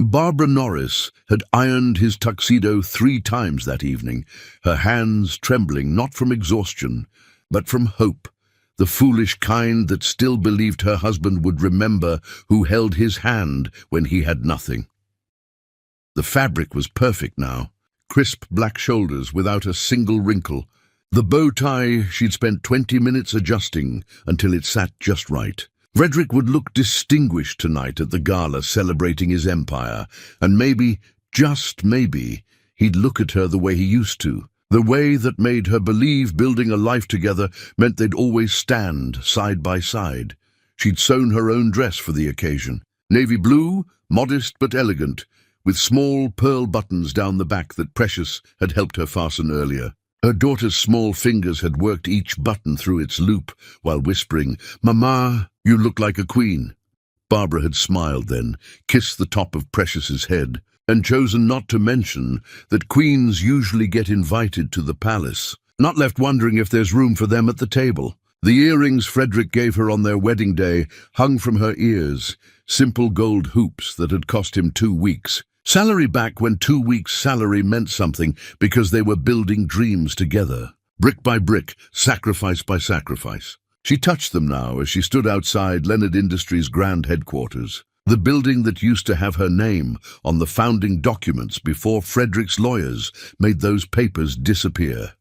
Barbara Norris had ironed his tuxedo 3 times that evening, her hands trembling not from exhaustion, but from hope, the foolish kind that still believed her husband would remember who held his hand when he had nothing. The fabric was perfect now, crisp black shoulders without a single wrinkle. The bow tie she'd spent 20 minutes adjusting until it sat just right. Frederick would look distinguished tonight at the gala celebrating his empire, and maybe, just maybe, he'd look at her the way he used to, the way that made her believe building a life together meant they'd always stand side by side. She'd sewn her own dress for the occasion, navy blue, modest but elegant, with small pearl buttons down the back that Precious had helped her fasten earlier. Her daughter's small fingers had worked each button through its loop while whispering, "Mama, you look like a queen." Barbara had smiled then, kissed the top of Precious's head, and chosen not to mention that queens usually get invited to the palace, not left wondering if there's room for them at the table. The earrings Frederick gave her on their wedding day hung from her ears, simple gold hoops that had cost him 2 weeks. Salary back when 2 weeks' salary meant something because they were building dreams together, brick by brick, sacrifice by sacrifice. She touched them now as she stood outside Leonard Industries' grand headquarters, the building that used to have her name on the founding documents before Frederick's lawyers made those papers disappear.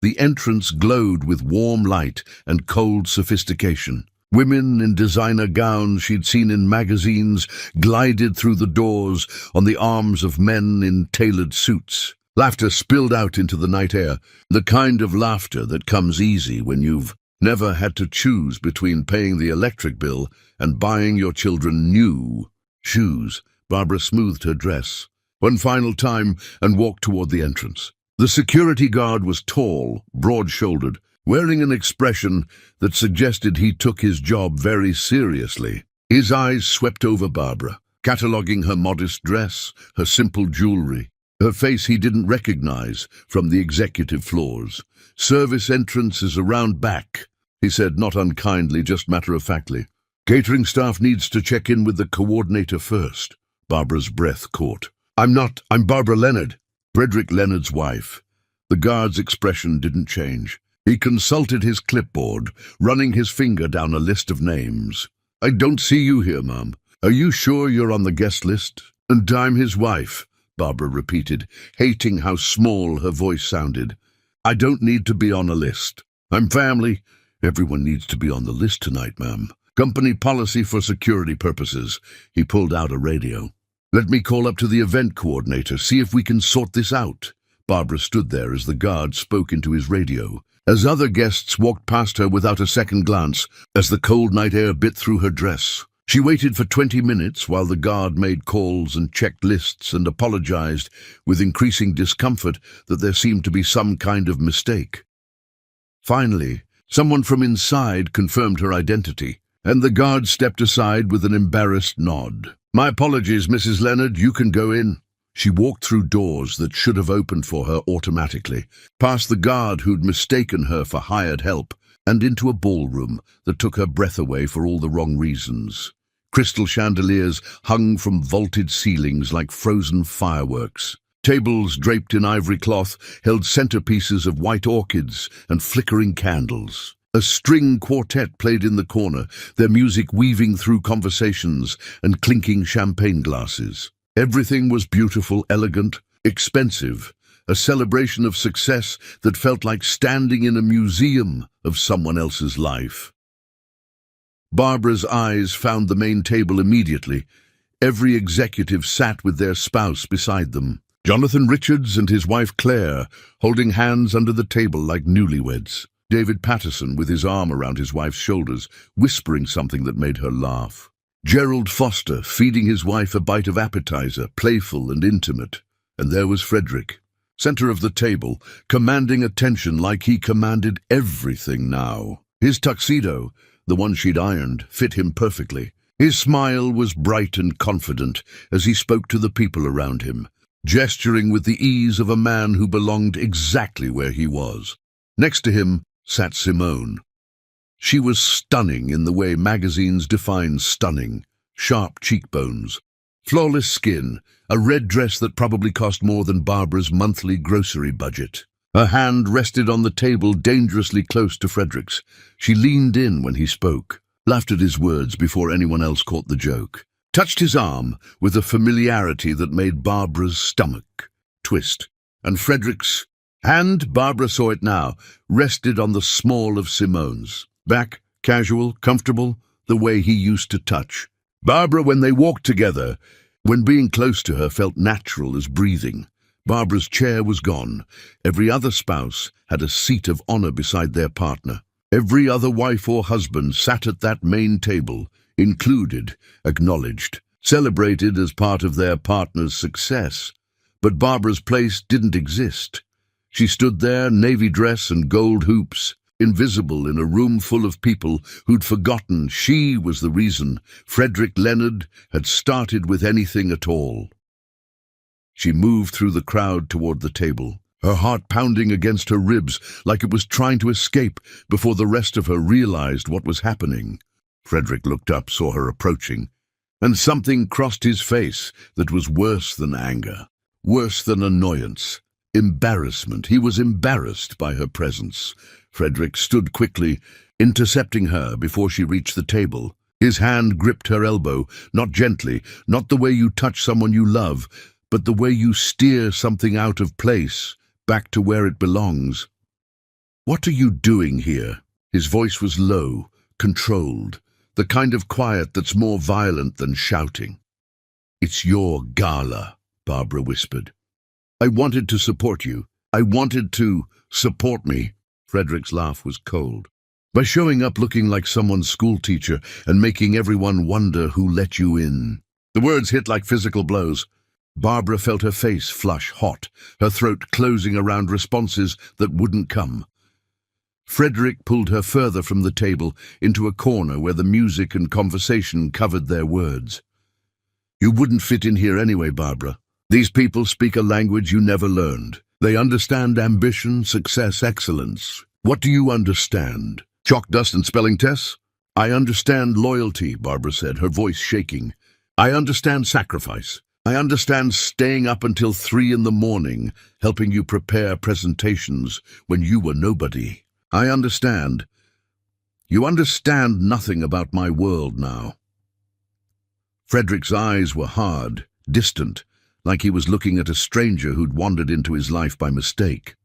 The entrance glowed with warm light and cold sophistication. Women in designer gowns she'd seen in magazines glided through the doors on the arms of men in tailored suits. Laughter spilled out into the night air, the kind of laughter that comes easy when you've never had to choose between paying the electric bill and buying your children new shoes. Barbara smoothed her dress one final time and walked toward the entrance. The security guard was tall, broad-shouldered, wearing an expression that suggested he took his job very seriously. His eyes swept over Barbara, cataloguing her modest dress, her simple jewelry, her face he didn't recognize from the executive floors. "Service entrance is around back," he said, not unkindly, just matter-of-factly. "Catering staff needs to check in with the coordinator first." Barbara's breath caught. I'm Barbara Leonard." Frederick Leonard's wife. The guard's expression didn't change. He consulted his clipboard, running his finger down a list of names. "I don't see you here, Mom. Are you sure you're on the guest list?" "And I'm his wife," Barbara repeated, hating how small her voice sounded. "I don't need to be on a list. I'm family." "Everyone needs to be on the list tonight, ma'am. Company policy for security purposes." He pulled out a radio. "Let me call up to the event coordinator, see if we can sort this out." Barbara stood there as the guard spoke into his radio, as other guests walked past her without a second glance, as the cold night air bit through her dress. She waited for 20 minutes while the guard made calls and checked lists and apologized with increasing discomfort that there seemed to be some kind of mistake. Finally, someone from inside confirmed her identity, and the guard stepped aside with an embarrassed nod. "My apologies, Mrs. Leonard, you can go in." She walked through doors that should have opened for her automatically, past the guard who'd mistaken her for hired help, and into a ballroom that took her breath away for all the wrong reasons. Crystal chandeliers hung from vaulted ceilings like frozen fireworks. Tables draped in ivory cloth held centerpieces of white orchids and flickering candles. A string quartet played in the corner, their music weaving through conversations and clinking champagne glasses. Everything was beautiful, elegant, expensive, a celebration of success that felt like standing in a museum of someone else's life. Barbara's eyes found the main table immediately. Every executive sat with their spouse beside them. Jonathan Richards and his wife Claire, holding hands under the table like newlyweds. David Patterson with his arm around his wife's shoulders, whispering something that made her laugh. Gerald Foster feeding his wife a bite of appetizer, playful and intimate. And there was Frederick, center of the table, commanding attention like he commanded everything now. His tuxedo, the one she'd ironed, fit him perfectly. His smile was bright and confident as he spoke to the people around him, gesturing with the ease of a man who belonged exactly where he was. Next to him sat Simone. She was stunning in the way magazines define stunning. Sharp cheekbones, Flawless skin, a red dress that probably cost more than Barbara's monthly grocery budget. Her hand rested on the table dangerously close to Frederick's. She leaned in when he spoke, laughed at his words before anyone else caught the joke, touched his arm with a familiarity that made Barbara's stomach twist. And Frederick's hand, Barbara saw it now, rested on the small of Simone's. Back, casual, comfortable, the way he used to touch. Barbara, when they walked together, when being close to her felt natural as breathing. Barbara's chair was gone. Every other spouse had a seat of honor beside their partner. Every other wife or husband sat at that main table, included, acknowledged, celebrated as part of their partner's success. But Barbara's place didn't exist. She stood there, navy dress and gold hoops, invisible in a room full of people who'd forgotten she was the reason Frederick Leonard had started with anything at all. She moved through the crowd toward the table, her heart pounding against her ribs like it was trying to escape before the rest of her realized what was happening. Frederick looked up, saw her approaching, and something crossed his face that was worse than anger, worse than annoyance. Embarrassment. He was embarrassed by her presence. Frederick stood quickly, intercepting her before she reached the table. His hand gripped her elbow, not gently, not the way you touch someone you love, but the way you steer something out of place, back to where it belongs. "What are you doing here?" His voice was low, controlled, the kind of quiet that's more violent than shouting. "It's your gala," Barbara whispered. "I wanted to support you. I wanted to support me." Frederick's laugh was cold. "By showing up looking like someone's schoolteacher and making everyone wonder who let you in." The words hit like physical blows. Barbara felt her face flush hot, her throat closing around responses that wouldn't come. Frederick pulled her further from the table into a corner where the music and conversation covered their words. "You wouldn't fit in here anyway, Barbara. These people speak a language you never learned. They understand ambition, success, excellence. What do you understand? Chalk dust and spelling tests?" "I understand loyalty," Barbara said, her voice shaking. "I understand sacrifice. I understand staying up until 3 in the morning, helping you prepare presentations when you were nobody. I understand. You understand nothing about my world now." Frederick's eyes were hard, distant, like he was looking at a stranger who'd wandered into his life by mistake.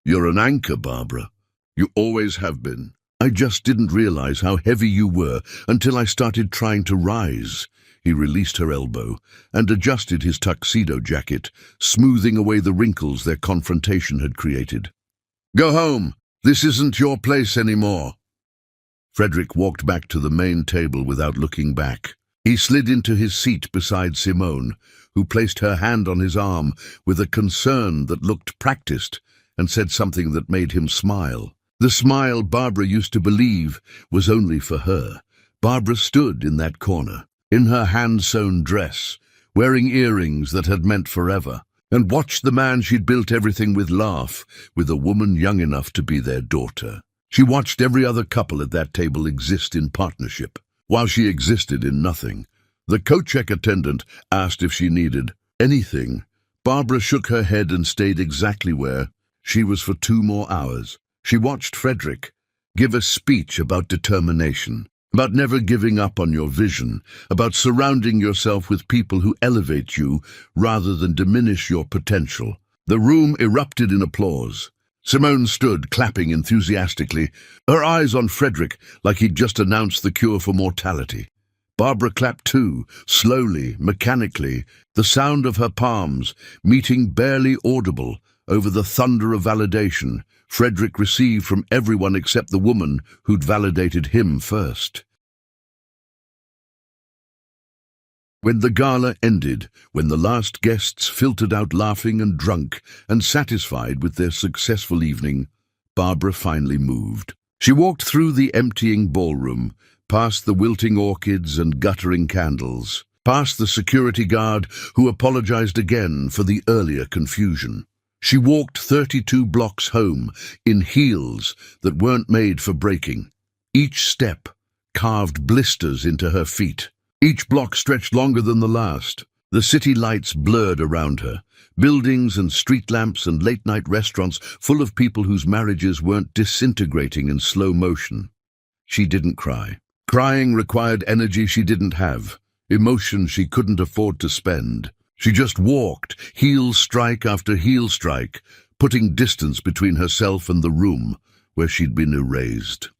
"You're an anchor, Barbara. You always have been. I just didn't realize how heavy you were until I started trying to rise." He released her elbow and adjusted his tuxedo jacket, smoothing away the wrinkles their confrontation had created. "Go home. This isn't your place anymore." Frederick walked back to the main table without looking back. He slid into his seat beside Simone, who placed her hand on his arm with a concern that looked practiced and said something that made him smile. The smile Barbara used to believe was only for her. Barbara stood in that corner, in her hand-sewn dress, wearing earrings that had meant forever, and watched the man she'd built everything with laugh with a woman young enough to be their daughter. She watched every other couple at that table exist in partnership, while she existed in nothing. The coat-check attendant asked if she needed anything. Barbara shook her head and stayed exactly where she was for 2 more hours. She watched Frederick give a speech about determination, about never giving up on your vision, about surrounding yourself with people who elevate you rather than diminish your potential. The room erupted in applause. Simone stood, clapping enthusiastically, her eyes on Frederick like he'd just announced the cure for mortality. Barbara clapped too, slowly, mechanically, the sound of her palms meeting barely audible over the thunder of validation Frederick received from everyone except the woman who'd validated him first. When the gala ended, when the last guests filtered out laughing and drunk and satisfied with their successful evening, Barbara finally moved. She walked through the emptying ballroom, past the wilting orchids and guttering candles, past the security guard who apologized again for the earlier confusion. She walked 32 blocks home in heels that weren't made for breaking. Each step carved blisters into her feet. Each block stretched longer than the last. The city lights blurred around her. Buildings and street lamps and late-night restaurants full of people whose marriages weren't disintegrating in slow motion. She didn't cry. Crying required energy she didn't have, emotion she couldn't afford to spend. She just walked, heel strike after heel strike, putting distance between herself and the room where she'd been erased.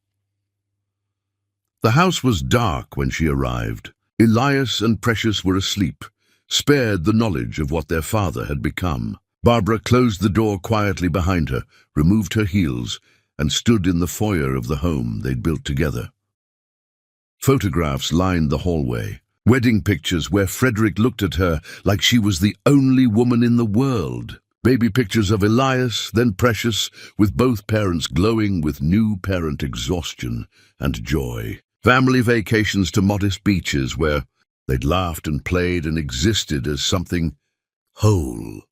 The house was dark when she arrived. Elias and Precious were asleep, spared the knowledge of what their father had become. Barbara closed the door quietly behind her, removed her heels, and stood in the foyer of the home they'd built together. Photographs lined the hallway, wedding pictures where Frederick looked at her like she was the only woman in the world. Baby pictures of Elias, then Precious, with both parents glowing with new parent exhaustion and joy. Family vacations to modest beaches where they'd laughed and played and existed as something whole.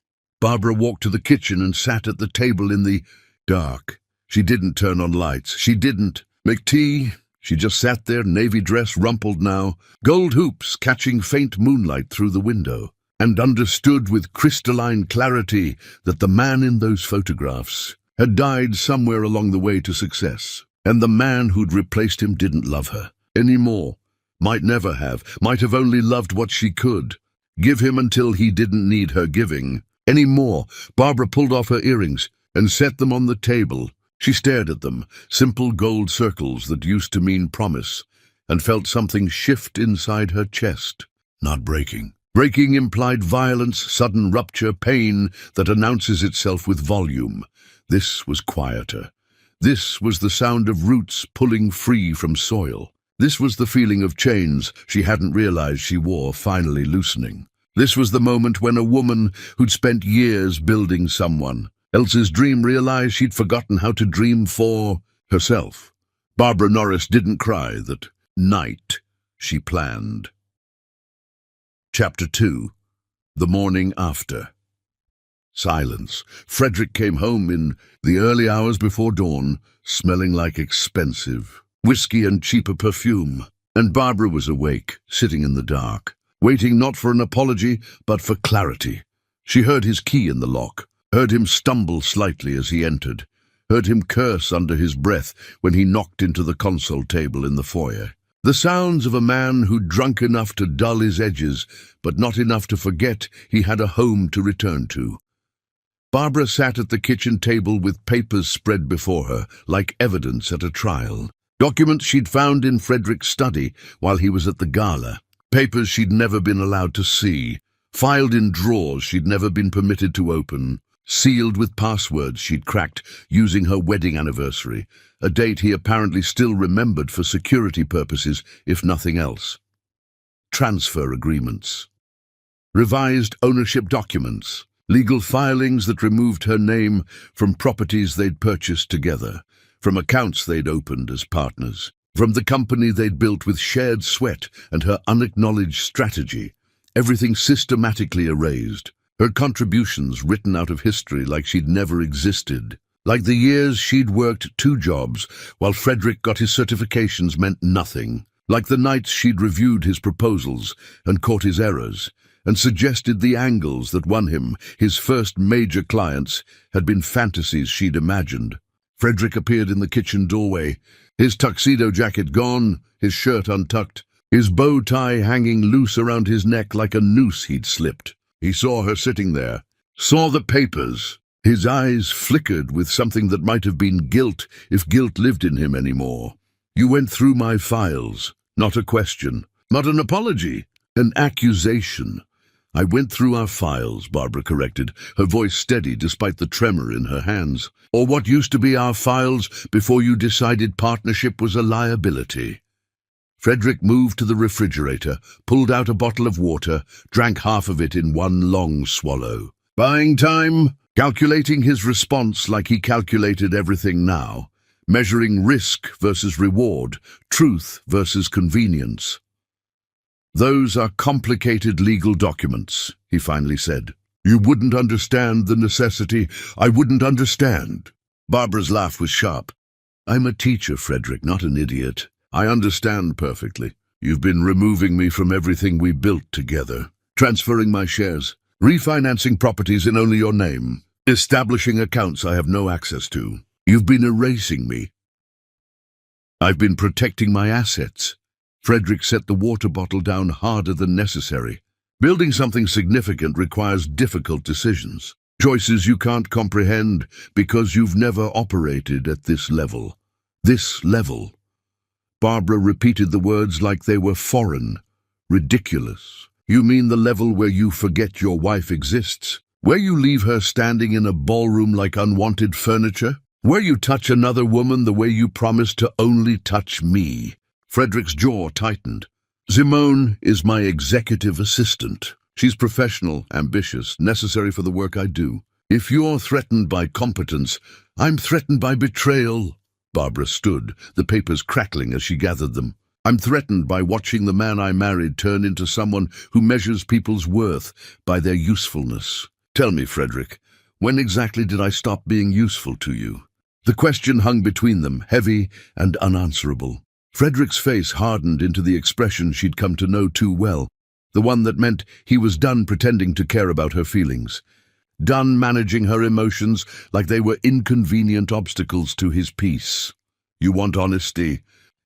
Barbara walked to the kitchen and sat at the table in the dark. She didn't turn on lights. She didn't make tea. She just sat there, navy dress rumpled now, gold hoops catching faint moonlight through the window, and understood with crystalline clarity that the man in those photographs had died somewhere along the way to success. And the man who'd replaced him didn't love her anymore, might never have, might have only loved what she could. Give him until he didn't need her giving anymore. Barbara pulled off her earrings and set them on the table. She stared at them, simple gold circles that used to mean promise, and felt something shift inside her chest. Not breaking. Breaking implied violence, sudden rupture, pain that announces itself with volume. This was quieter. This was the sound of roots pulling free from soil. This was the feeling of chains she hadn't realized she wore finally loosening. This was the moment when a woman who'd spent years building someone else's dream realized she'd forgotten how to dream for herself. Barbara Norris didn't cry that night she planned. Chapter 2. The morning after. Silence. Frederick came home in the early hours before dawn, smelling like expensive whiskey and cheaper perfume. And Barbara was awake, sitting in the dark, waiting not for an apology, but for clarity. She heard his key in the lock, heard him stumble slightly as he entered, heard him curse under his breath when he knocked into the console table in the foyer. The sounds of a man who'd drunk enough to dull his edges, but not enough to forget he had a home to return to. Barbara sat at the kitchen table with papers spread before her, like evidence at a trial. Documents she'd found in Frederick's study while he was at the gala. Papers she'd never been allowed to see. Filed in drawers she'd never been permitted to open. Sealed with passwords she'd cracked using her wedding anniversary, a date he apparently still remembered for security purposes, if nothing else. Transfer agreements. Revised ownership documents. Legal filings that removed her name from properties they'd purchased together, from accounts they'd opened as partners, from the company they'd built with shared sweat and her unacknowledged strategy. Everything systematically erased, her contributions written out of history like she'd never existed. Like the years she'd worked 2 jobs while Frederick got his certifications meant nothing. Like the nights she'd reviewed his proposals and caught his errors, and suggested the angles that won him his first major clients had been fantasies she'd imagined. Frederick appeared in the kitchen doorway, his tuxedo jacket gone, his shirt untucked, his bow tie hanging loose around his neck like a noose he'd slipped. He saw her sitting there, saw the papers. His eyes flickered with something that might have been guilt if guilt lived in him anymore. "You went through my files." Not a question, not an apology, an accusation. "I went through our files," Barbara corrected, her voice steady despite the tremor in her hands. "Or what used to be our files before you decided partnership was a liability." Frederick moved to the refrigerator, pulled out a bottle of water, drank half of it in one long swallow. Buying time, calculating his response like he calculated everything now, measuring risk versus reward, truth versus convenience. "Those are complicated legal documents," he finally said. "You wouldn't understand the necessity. I wouldn't understand." Barbara's laugh was sharp. "I'm a teacher, Frederick, not an idiot. I understand perfectly. You've been removing me from everything we built together, transferring my shares, refinancing properties in only your name, establishing accounts I have no access to. You've been erasing me. I've been protecting my assets. Frederick set the water bottle down harder than necessary. Building something significant requires difficult decisions, choices you can't comprehend because you've never operated at this level. This level. Barbara repeated the words like they were foreign. Ridiculous. You mean the level where you forget your wife exists? Where you leave her standing in a ballroom like unwanted furniture? Where you touch another woman the way you promised to only touch me? Frederick's jaw tightened. Simone is my executive assistant. She's professional, ambitious, necessary for the work I do. If you're threatened by competence, I'm threatened by betrayal. Barbara stood, the papers crackling as she gathered them. I'm threatened by watching the man I married turn into someone who measures people's worth by their usefulness. Tell me, Frederick, when exactly did I stop being useful to you? The question hung between them, heavy and unanswerable. Frederick's face hardened into the expression she'd come to know too well, the one that meant he was done pretending to care about her feelings, done managing her emotions like they were inconvenient obstacles to his peace. You want honesty?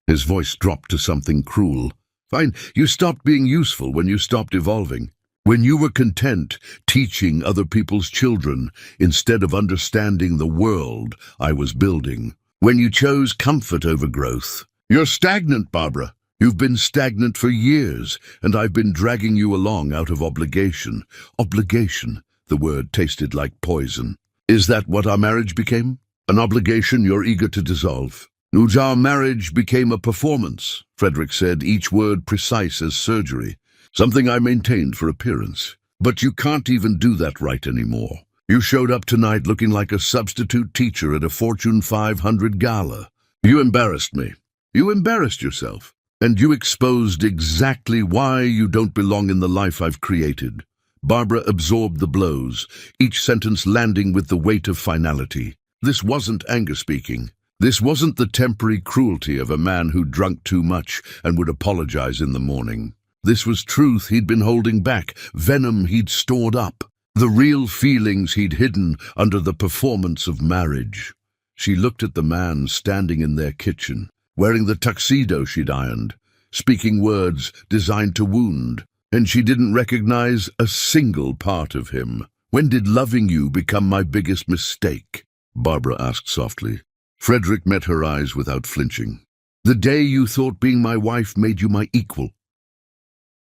His voice dropped to something cruel. Fine, you stopped being useful when you stopped evolving. When you were content teaching other people's children instead of understanding the world I was building. When you chose comfort over growth. You're stagnant, Barbara. You've been stagnant for years, and I've been dragging you along out of obligation. Obligation. The word tasted like poison. Is that what our marriage became? An obligation you're eager to dissolve? Our marriage became a performance, Frederick said, each word precise as surgery. Something I maintained for appearance. But you can't even do that right anymore. You showed up tonight looking like a substitute teacher at a Fortune 500 gala. You embarrassed me. You embarrassed yourself. And you exposed exactly why you don't belong in the life I've created. Barbara absorbed the blows, each sentence landing with the weight of finality. This wasn't anger speaking. This wasn't the temporary cruelty of a man who drunk too much and would apologize in the morning. This was truth he'd been holding back, venom he'd stored up, the real feelings he'd hidden under the performance of marriage. She looked at the man standing in their kitchen, wearing the tuxedo she'd ironed, speaking words designed to wound, and she didn't recognize a single part of him. When did loving you become my biggest mistake? Barbara asked softly. Frederick met her eyes without flinching. The day you thought being my wife made you my equal.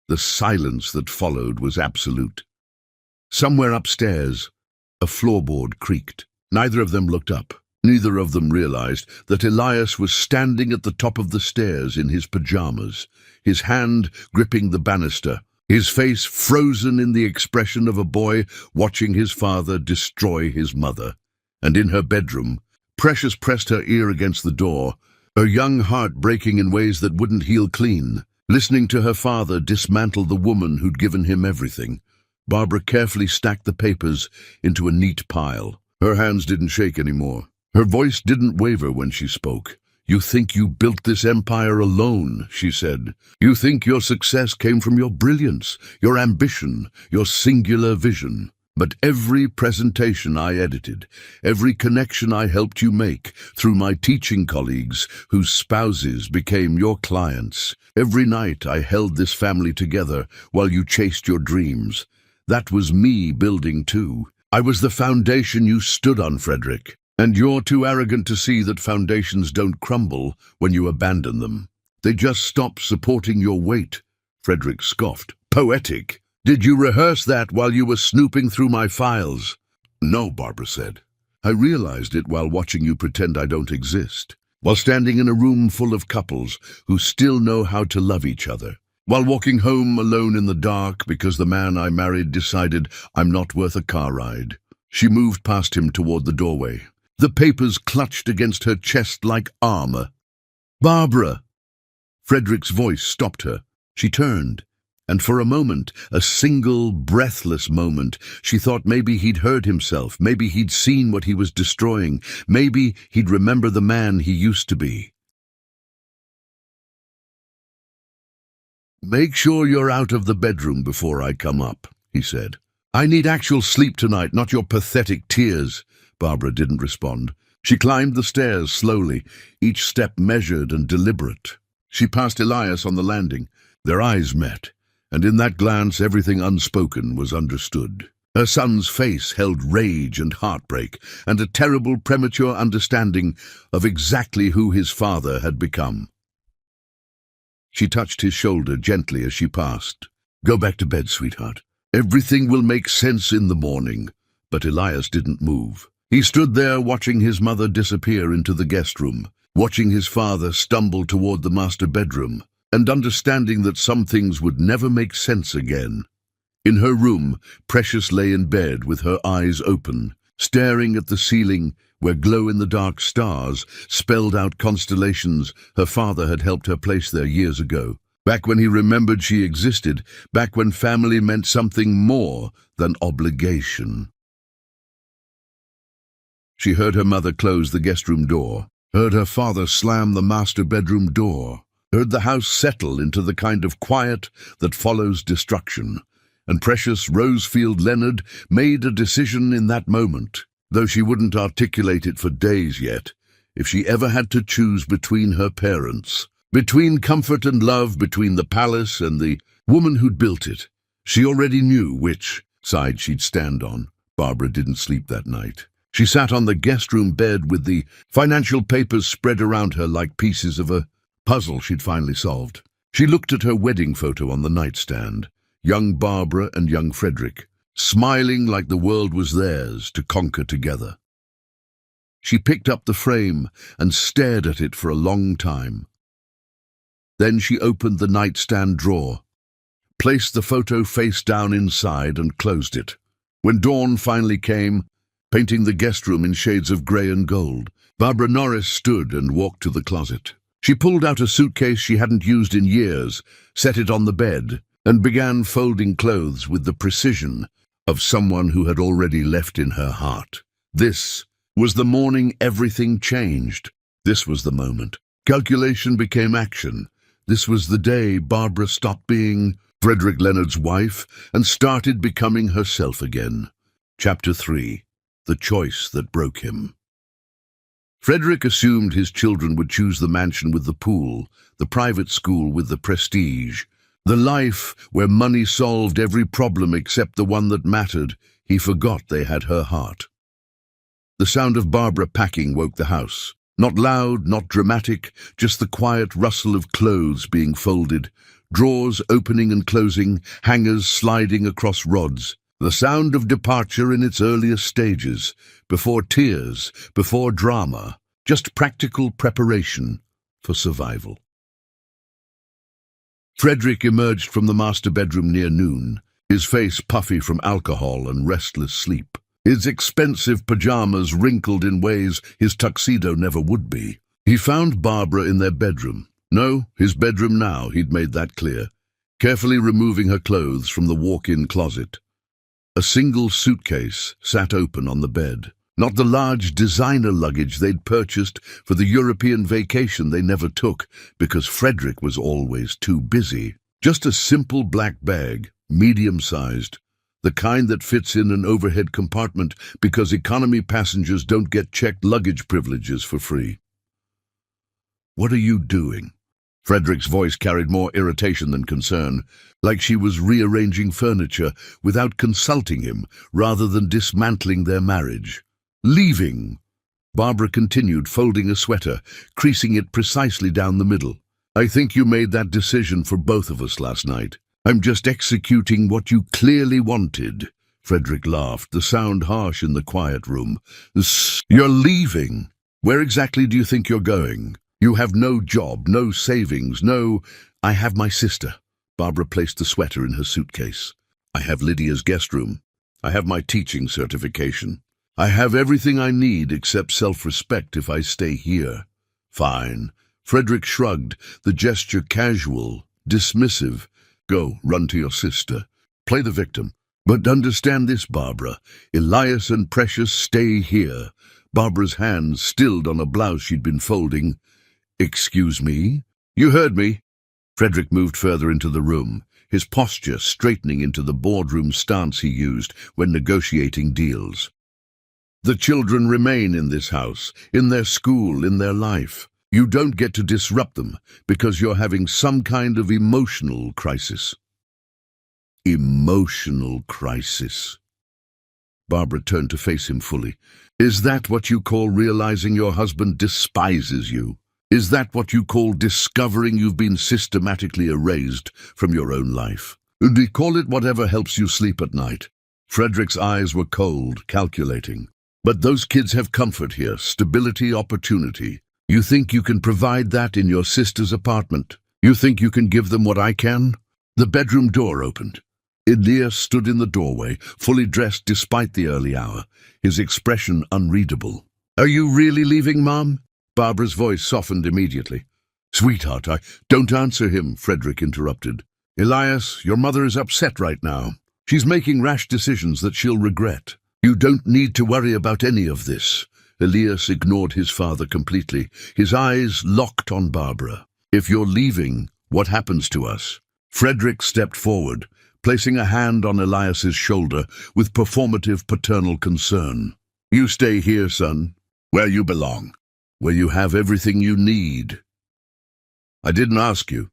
The silence that followed was absolute. Somewhere upstairs, a floorboard creaked. Neither of them looked up. Neither of them realized that Elias was standing at the top of the stairs in his pajamas, his hand gripping the banister, his face frozen in the expression of a boy watching his father destroy his mother. And in her bedroom, Precious pressed her ear against the door, her young heart breaking in ways that wouldn't heal clean, listening to her father dismantle the woman who'd given him everything. Barbara carefully stacked the papers into a neat pile. Her hands didn't shake anymore. Her voice didn't waver when she spoke. You think you built this empire alone, she said. You think your success came from your brilliance, your ambition, your singular vision. But every presentation I edited, every connection I helped you make through my teaching colleagues whose spouses became your clients, every night I held this family together while you chased your dreams. That was me building too. I was the foundation you stood on, Frederick. And you're too arrogant to see that foundations don't crumble when you abandon them. They just stop supporting your weight. Frederick scoffed. Poetic. Did you rehearse that while you were snooping through my files? No, Barbara said. I realized it while watching you pretend I don't exist, while standing in a room full of couples who still know how to love each other, while walking home alone in the dark because the man I married decided I'm not worth a car ride. She moved past him toward the doorway. The papers clutched against her chest like armor. Barbara! Frederick's voice stopped her. She turned. And for a moment, a single, breathless moment, she thought maybe he'd heard himself, maybe he'd seen what he was destroying, maybe he'd remember the man he used to be. "Make sure you're out of the bedroom before I come up," he said. "I need actual sleep tonight, not your pathetic tears." Barbara didn't respond. She climbed the stairs slowly, each step measured and deliberate. She passed Elias on the landing. Their eyes met, and in that glance everything unspoken was understood. Her son's face held rage and heartbreak, and a terrible premature understanding of exactly who his father had become. She touched his shoulder gently as she passed. "Go back to bed, sweetheart. Everything will make sense in the morning." But Elias didn't move. He stood there watching his mother disappear into the guest room, watching his father stumble toward the master bedroom, and understanding that some things would never make sense again. In her room, Precious lay in bed with her eyes open, staring at the ceiling where glow-in-the-dark stars spelled out constellations her father had helped her place there years ago. Back when he remembered she existed, back when family meant something more than obligation. She heard her mother close the guest room door, heard her father slam the master bedroom door, heard the house settle into the kind of quiet that follows destruction. And Precious Rosefield Leonard made a decision in that moment, though she wouldn't articulate it for days yet. If she ever had to choose between her parents, between comfort and love, between the palace and the woman who'd built it, she already knew which side she'd stand on. Barbara didn't sleep that night. She sat on the guest room bed with the financial papers spread around her like pieces of a puzzle she'd finally solved. She looked at her wedding photo on the nightstand, young Barbara and young Frederick, smiling like the world was theirs to conquer together. She picked up the frame and stared at it for a long time. Then she opened the nightstand drawer, placed the photo face down inside and closed it. When dawn finally came, painting the guest room in shades of grey and gold, Barbara Norris stood and walked to the closet. She pulled out a suitcase she hadn't used in years, set it on the bed, and began folding clothes with the precision of someone who had already left in her heart. This was the morning everything changed. This was the moment. Calculation became action. This was the day Barbara stopped being Frederick Leonard's wife and started becoming herself again. Chapter 3. The Choice That Broke Him. Frederick assumed his children would choose the mansion with the pool, the private school with the prestige, the life where money solved every problem except the one that mattered. He forgot they had her heart. The sound of Barbara packing woke the house. Not loud, not dramatic, just the quiet rustle of clothes being folded, drawers opening and closing, hangers sliding across rods. The sound of departure in its earliest stages, before tears, before drama, just practical preparation for survival. Frederick emerged from the master bedroom near noon, his face puffy from alcohol and restless sleep, his expensive pajamas wrinkled in ways his tuxedo never would be. He found Barbara in their bedroom. No, his bedroom now, he'd made that clear, carefully removing her clothes from the walk-in closet. A single suitcase sat open on the bed, not the large designer luggage they'd purchased for the European vacation they never took because Frederick was always too busy. Just a simple black bag, medium-sized, the kind that fits in an overhead compartment because economy passengers don't get checked luggage privileges for free. "What are you doing?" Frederick's voice carried more irritation than concern, like she was rearranging furniture without consulting him rather than dismantling their marriage. "Leaving." Barbara continued, folding a sweater, creasing it precisely down the middle. "I think you made that decision for both of us last night. I'm just executing what you clearly wanted." Frederick laughed, the sound harsh in the quiet room. "You're leaving? Where exactly do you think you're going? You have no job, no savings, no—" "I have my sister." Barbara placed the sweater in her suitcase. "I have Lydia's guest room. I have my teaching certification. I have everything I need except self-respect if I stay here." "Fine." Frederick shrugged, the gesture casual, dismissive. "Go, run to your sister. Play the victim. But understand this, Barbara. Elias and Precious stay here." Barbara's hands stilled on a blouse she'd been folding. "Excuse me?" "You heard me." Frederick moved further into the room, his posture straightening into the boardroom stance he used when negotiating deals. The children remain in this house, in their school, in their life. You don't get to disrupt them because you're having some kind of emotional crisis. Emotional crisis. Barbara turned to face him fully. Is that what you call realizing your husband despises you? Is that what you call discovering you've been systematically erased from your own life? Call it whatever helps you sleep at night. Frederick's eyes were cold, calculating. But those kids have comfort here, stability, opportunity. You think you can provide that in your sister's apartment? You think you can give them what I can? The bedroom door opened. Elias stood in the doorway, fully dressed despite the early hour, his expression unreadable. Are you really leaving, Mom? Barbara's voice softened immediately. Sweetheart, don't answer him, Frederick interrupted. Elias, your mother is upset right now. She's making rash decisions that she'll regret. You don't need to worry about any of this. Elias ignored his father completely, his eyes locked on Barbara. If you're leaving, what happens to us? Frederick stepped forward, placing a hand on Elias's shoulder with performative paternal concern. You stay here, son, where you belong, where you have everything you need. I didn't ask you.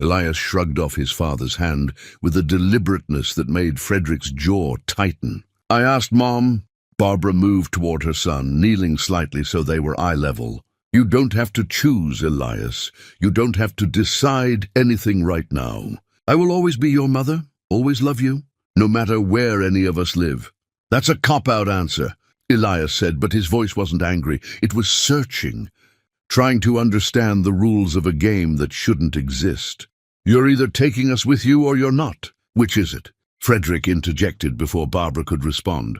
Elias shrugged off his father's hand with a deliberateness that made Frederick's jaw tighten. I asked Mom. Barbara moved toward her son, kneeling slightly so they were eye level. You don't have to choose, Elias. You don't have to decide anything right now. I will always be your mother, always love you, no matter where any of us live. That's a cop-out answer, Elias said, but his voice wasn't angry. It was searching, trying to understand the rules of a game that shouldn't exist. You're either taking us with you or you're not. Which is it? Frederick interjected before Barbara could respond.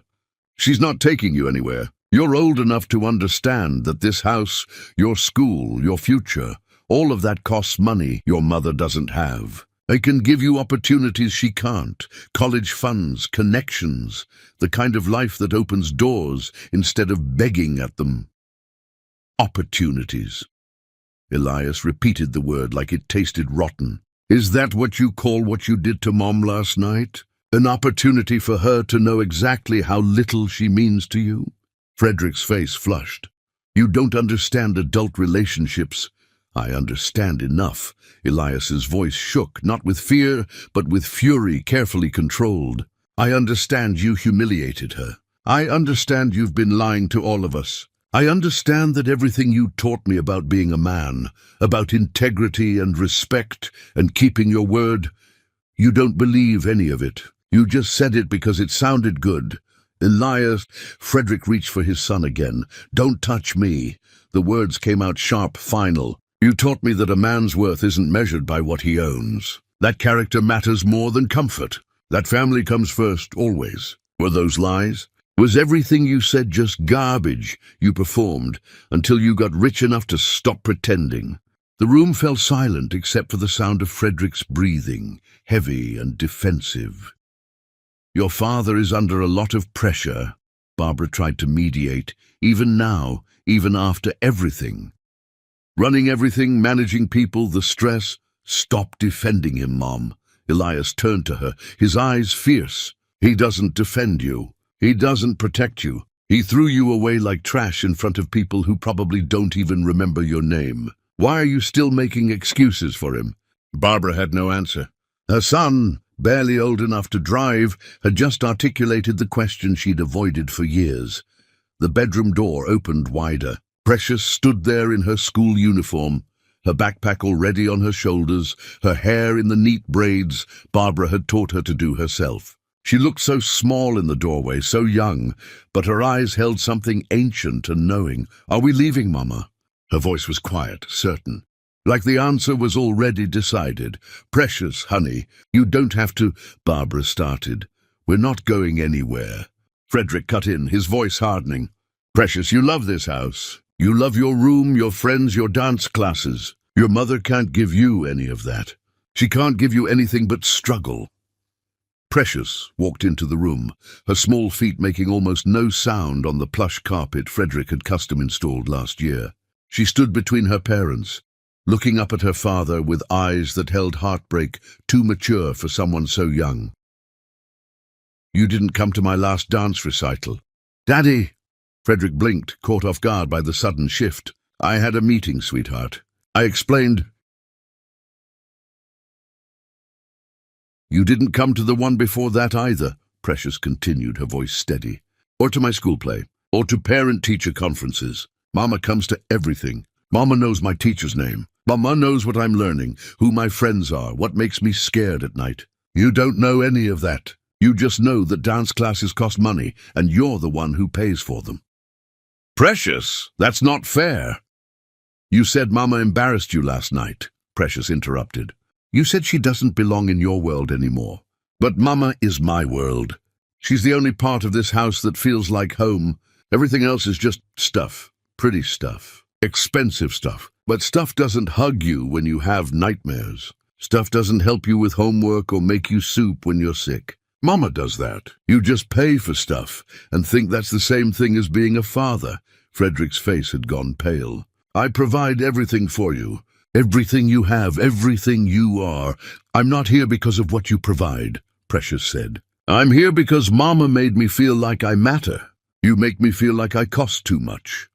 She's not taking you anywhere. You're old enough to understand that this house, your school, your future, all of that costs money your mother doesn't have. I can give you opportunities she can't, college funds, connections, the kind of life that opens doors instead of begging at them. Opportunities. Elias repeated the word like it tasted rotten. Is that what you call what you did to Mom last night? An opportunity for her to know exactly how little she means to you? Frederick's face flushed. You don't understand adult relationships. I understand enough. Elias's voice shook, not with fear, but with fury carefully controlled. I understand you humiliated her. I understand you've been lying to all of us. I understand that everything you taught me about being a man, about integrity and respect and keeping your word, you don't believe any of it. You just said it because it sounded good. Elias, Frederick reached for his son again. Don't touch me. The words came out sharp, final. You taught me that a man's worth isn't measured by what he owns. That character matters more than comfort. That family comes first, always. Were those lies? Was everything you said just garbage you performed until you got rich enough to stop pretending? The room fell silent except for the sound of Frederick's breathing, heavy and defensive. Your father is under a lot of pressure, Barbara tried to mediate, even now, even after everything. Running everything, managing people, the stress. Stop defending him, Mom. Elias turned to her, his eyes fierce. He doesn't defend you. He doesn't protect you. He threw you away like trash in front of people who probably don't even remember your name. Why are you still making excuses for him? Barbara had no answer. Her son, barely old enough to drive, had just articulated the question she'd avoided for years. The bedroom door opened wider. Precious stood there in her school uniform, her backpack already on her shoulders, her hair in the neat braids Barbara had taught her to do herself. She looked so small in the doorway, so young, but her eyes held something ancient and knowing. Are we leaving, Mama? Her voice was quiet, certain. Like the answer was already decided. Precious, honey, you don't have to, Barbara started. We're not going anywhere. Frederick cut in, his voice hardening. Precious, you love this house. You love your room, your friends, your dance classes. Your mother can't give you any of that. She can't give you anything but struggle. Precious walked into the room, her small feet making almost no sound on the plush carpet Frederick had custom installed last year. She stood between her parents, looking up at her father with eyes that held heartbreak too mature for someone so young. "You didn't come to my last dance recital." "Daddy!" Frederick blinked, caught off guard by the sudden shift. "I had a meeting, sweetheart." I explained. "You didn't come to the one before that either," Precious continued, her voice steady. "Or to my school play, or to parent-teacher conferences. Mama comes to everything. Mama knows my teacher's name. Mama knows what I'm learning, who my friends are, what makes me scared at night. You don't know any of that. You just know that dance classes cost money, and you're the one who pays for them." "Precious, that's not fair." "You said Mama embarrassed you last night," Precious interrupted. "You said she doesn't belong in your world anymore. But Mama is my world. She's the only part of this house that feels like home. Everything else is just stuff. Pretty stuff. Expensive stuff. But stuff doesn't hug you when you have nightmares. Stuff doesn't help you with homework or make you soup when you're sick. Mama does that. You just pay for stuff and think that's the same thing as being a father." Frederick's face had gone pale. "I provide everything for you. Everything you have, everything you are. I'm not here because of what you provide," Precious said. "I'm here because Mama made me feel like I matter. You make me feel like I cost too much."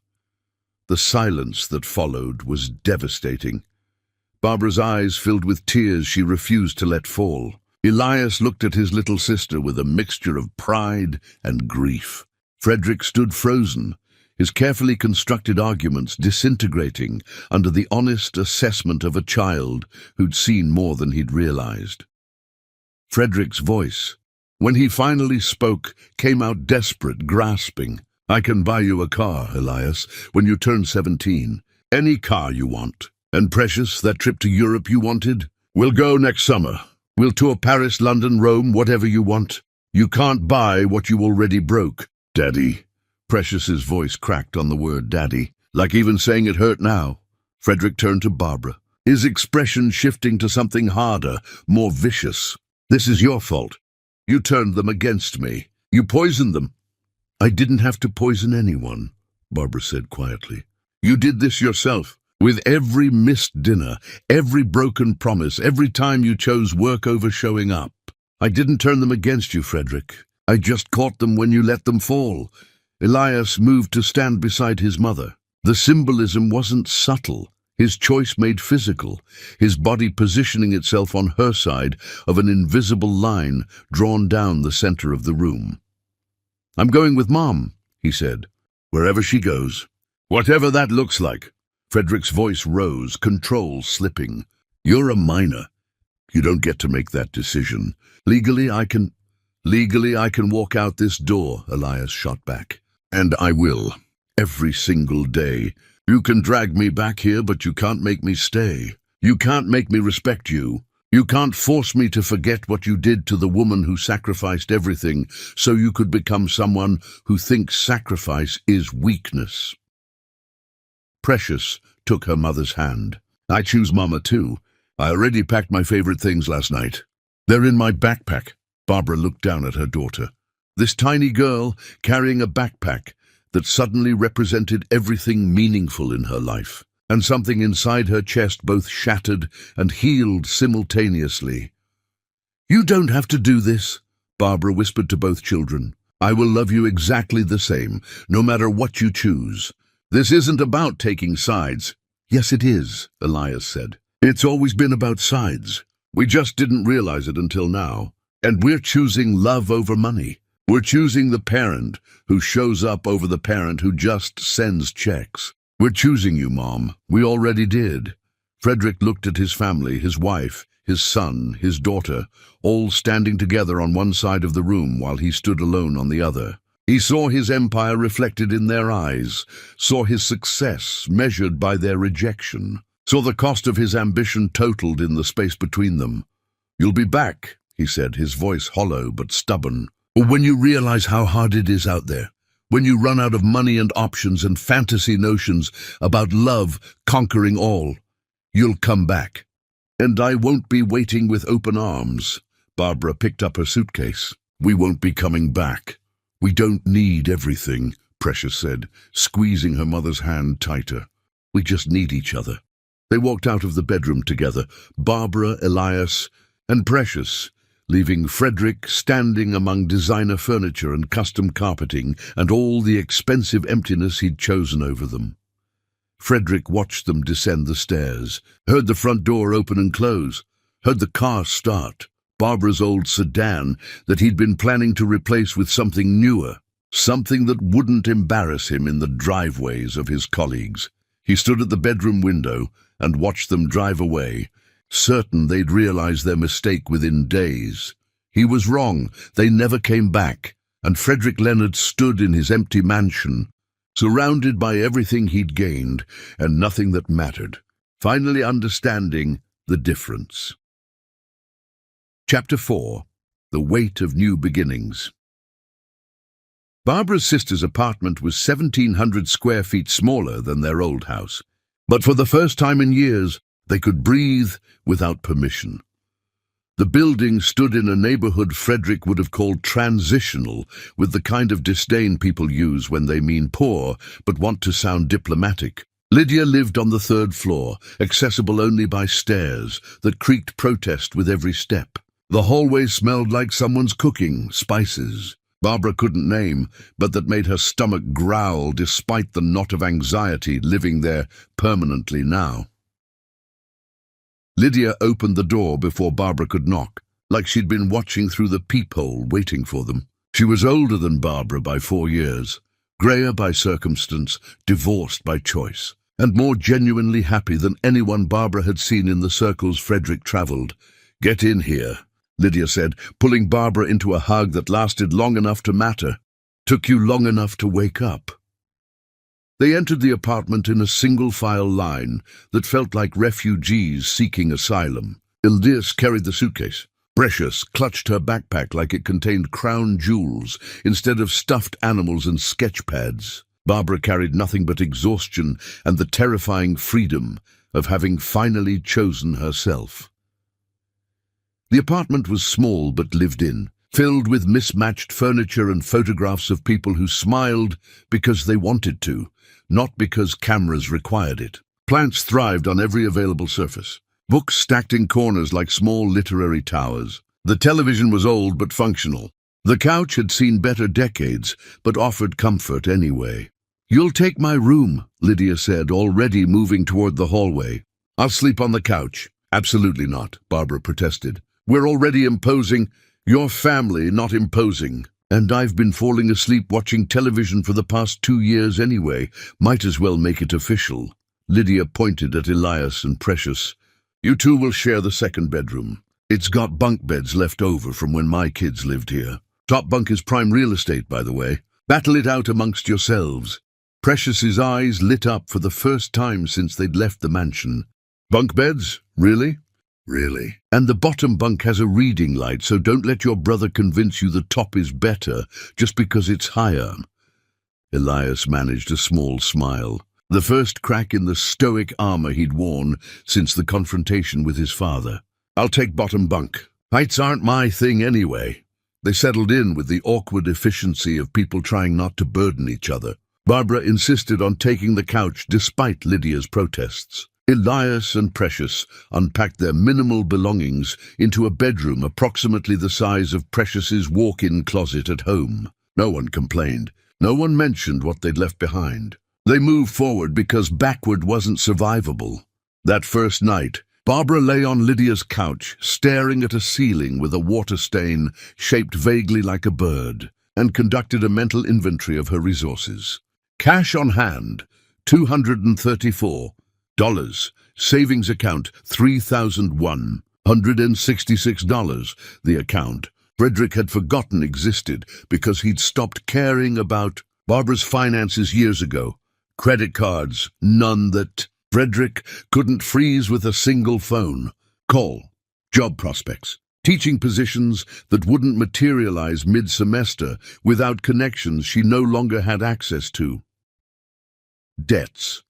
The silence that followed was devastating. Barbara's eyes filled with tears she refused to let fall. Elias looked at his little sister with a mixture of pride and grief. Frederick stood frozen, his carefully constructed arguments disintegrating under the honest assessment of a child who'd seen more than he'd realized. Frederick's voice, when he finally spoke, came out desperate, grasping. "I can buy you a car, Elias, when you turn 17. Any car you want. And Precious, that trip to Europe you wanted? We'll go next summer. We'll tour Paris, London, Rome, whatever you want. You can't buy what you already broke, Daddy." Precious's voice cracked on the word daddy, like even saying it hurt now. Frederick turned to Barbara, his expression shifting to something harder, more vicious. "This is your fault. You turned them against me. You poisoned them." "I didn't have to poison anyone," Barbara said quietly. "You did this yourself. With every missed dinner, every broken promise, every time you chose work over showing up. I didn't turn them against you, Frederick. I just caught them when you let them fall." Elias moved to stand beside his mother. The symbolism wasn't subtle. His choice made physical, his body positioning itself on her side of an invisible line drawn down the center of the room. "I'm going with Mom," he said. "Wherever she goes. Whatever that looks like." Frederick's voice rose, control slipping. "You're a minor. You don't get to make that decision. Legally, I can walk out this door," Elias shot back. "And I will. Every single day. You can drag me back here, but you can't make me stay. You can't make me respect you. You can't force me to forget what you did to the woman who sacrificed everything so you could become someone who thinks sacrifice is weakness." Precious took her mother's hand. "I choose Mama too. I already packed my favorite things last night. They're in my backpack." Barbara looked down at her daughter. This tiny girl carrying a backpack that suddenly represented everything meaningful in her life, and something inside her chest both shattered and healed simultaneously. "You don't have to do this," Barbara whispered to both children. "I will love you exactly the same, no matter what you choose. This isn't about taking sides." "Yes, it is," Elias said. "It's always been about sides. We just didn't realize it until now. And we're choosing love over money. We're choosing the parent who shows up over the parent who just sends checks. We're choosing you, Mom. We already did." Frederick looked at his family, his wife, his son, his daughter, all standing together on one side of the room while he stood alone on the other. He saw his empire reflected in their eyes, saw his success measured by their rejection, saw the cost of his ambition totaled in the space between them. "You'll be back," he said, his voice hollow but stubborn. "When you realize how hard it is out there, when you run out of money and options and fantasy notions about love conquering all, you'll come back. And I won't be waiting with open arms." Barbara picked up her suitcase. "We won't be coming back. We don't need everything," Precious said, squeezing her mother's hand tighter. "We just need each other." They walked out of the bedroom together, Barbara, Elias, and Precious, leaving Frederick standing among designer furniture and custom carpeting and all the expensive emptiness he'd chosen over them. Frederick watched them descend the stairs, heard the front door open and close, heard the car start, Barbara's old sedan that he'd been planning to replace with something newer, something that wouldn't embarrass him in the driveways of his colleagues. He stood at the bedroom window and watched them drive away, certain they'd realize their mistake within days. He was wrong. They never came back, and Frederick Leonard stood in his empty mansion, surrounded by everything he'd gained and nothing that mattered, finally understanding the difference. Chapter 4. The Weight of New Beginnings. Barbara's sister's apartment was 1,700 square feet smaller than their old house, but for the first time in years, they could breathe without permission. The building stood in a neighborhood Frederick would have called transitional, with the kind of disdain people use when they mean poor but want to sound diplomatic. Lydia lived on the 3rd floor, accessible only by stairs that creaked protest with every step. The hallway smelled like someone's cooking, spices Barbara couldn't name, but that made her stomach growl despite the knot of anxiety living there permanently now. Lydia opened the door before Barbara could knock, like she'd been watching through the peephole waiting for them. She was older than Barbara by 4 years, greyer by circumstance, divorced by choice, and more genuinely happy than anyone Barbara had seen in the circles Frederick travelled. "Get in here," Lydia said, pulling Barbara into a hug that lasted long enough to matter. "Took you long enough to wake up." They entered the apartment in a single-file line that felt like refugees seeking asylum. Elias carried the suitcase. Precious clutched her backpack like it contained crown jewels instead of stuffed animals and sketch pads. Barbara carried nothing but exhaustion and the terrifying freedom of having finally chosen herself. The apartment was small but lived in, filled with mismatched furniture and photographs of people who smiled because they wanted to, not because cameras required it. Plants thrived on every available surface. Books stacked in corners like small literary towers. The television was old but functional. The couch had seen better decades, but offered comfort anyway. "You'll take my room," Lydia said, already moving toward the hallway. "I'll sleep on the couch." "Absolutely not," Barbara protested. "We're already imposing. Your family, not imposing. And I've been falling asleep watching television for the past 2 years anyway. Might as well make it official." Lydia pointed at Elias and Precious. "You two will share the second bedroom. It's got bunk beds left over from when my kids lived here. Top bunk is prime real estate, by the way. Battle it out amongst yourselves." Precious's eyes lit up for the first time since they'd left the mansion. "Bunk beds? Really?" "Really. And the bottom bunk has a reading light, so don't let your brother convince you the top is better just because it's higher." Elias managed a small smile, the first crack in the stoic armor he'd worn since the confrontation with his father. "I'll take bottom bunk. Heights aren't my thing anyway." They settled in with the awkward efficiency of people trying not to burden each other. Barbara insisted on taking the couch despite Lydia's protests. Elias and Precious unpacked their minimal belongings into a bedroom approximately the size of Precious's walk-in closet at home. No one complained. No one mentioned what they'd left behind. They moved forward because backward wasn't survivable. That first night, Barbara lay on Lydia's couch, staring at a ceiling with a water stain shaped vaguely like a bird, and conducted a mental inventory of her resources. Cash on hand, $234. Savings account, $3,166. The account Frederick had forgotten existed because he'd stopped caring about Barbara's finances years ago. Credit cards, none that Frederick couldn't freeze with a single phone. Call, job prospects, teaching positions that wouldn't materialize mid-semester without connections she no longer had access to. Debts,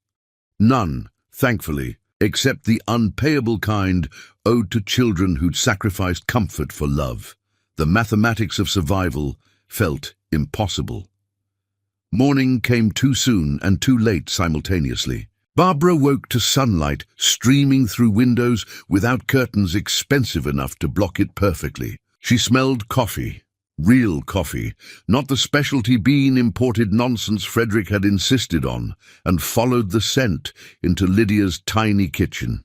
none. Thankfully, except the unpayable kind owed to children who'd sacrificed comfort for love. The mathematics of survival felt impossible. Morning came too soon and too late simultaneously. Barbara woke to sunlight streaming through windows without curtains expensive enough to block it perfectly. She smelled coffee. Real coffee, not the specialty bean imported nonsense Frederick had insisted on, and followed the scent into Lydia's tiny kitchen.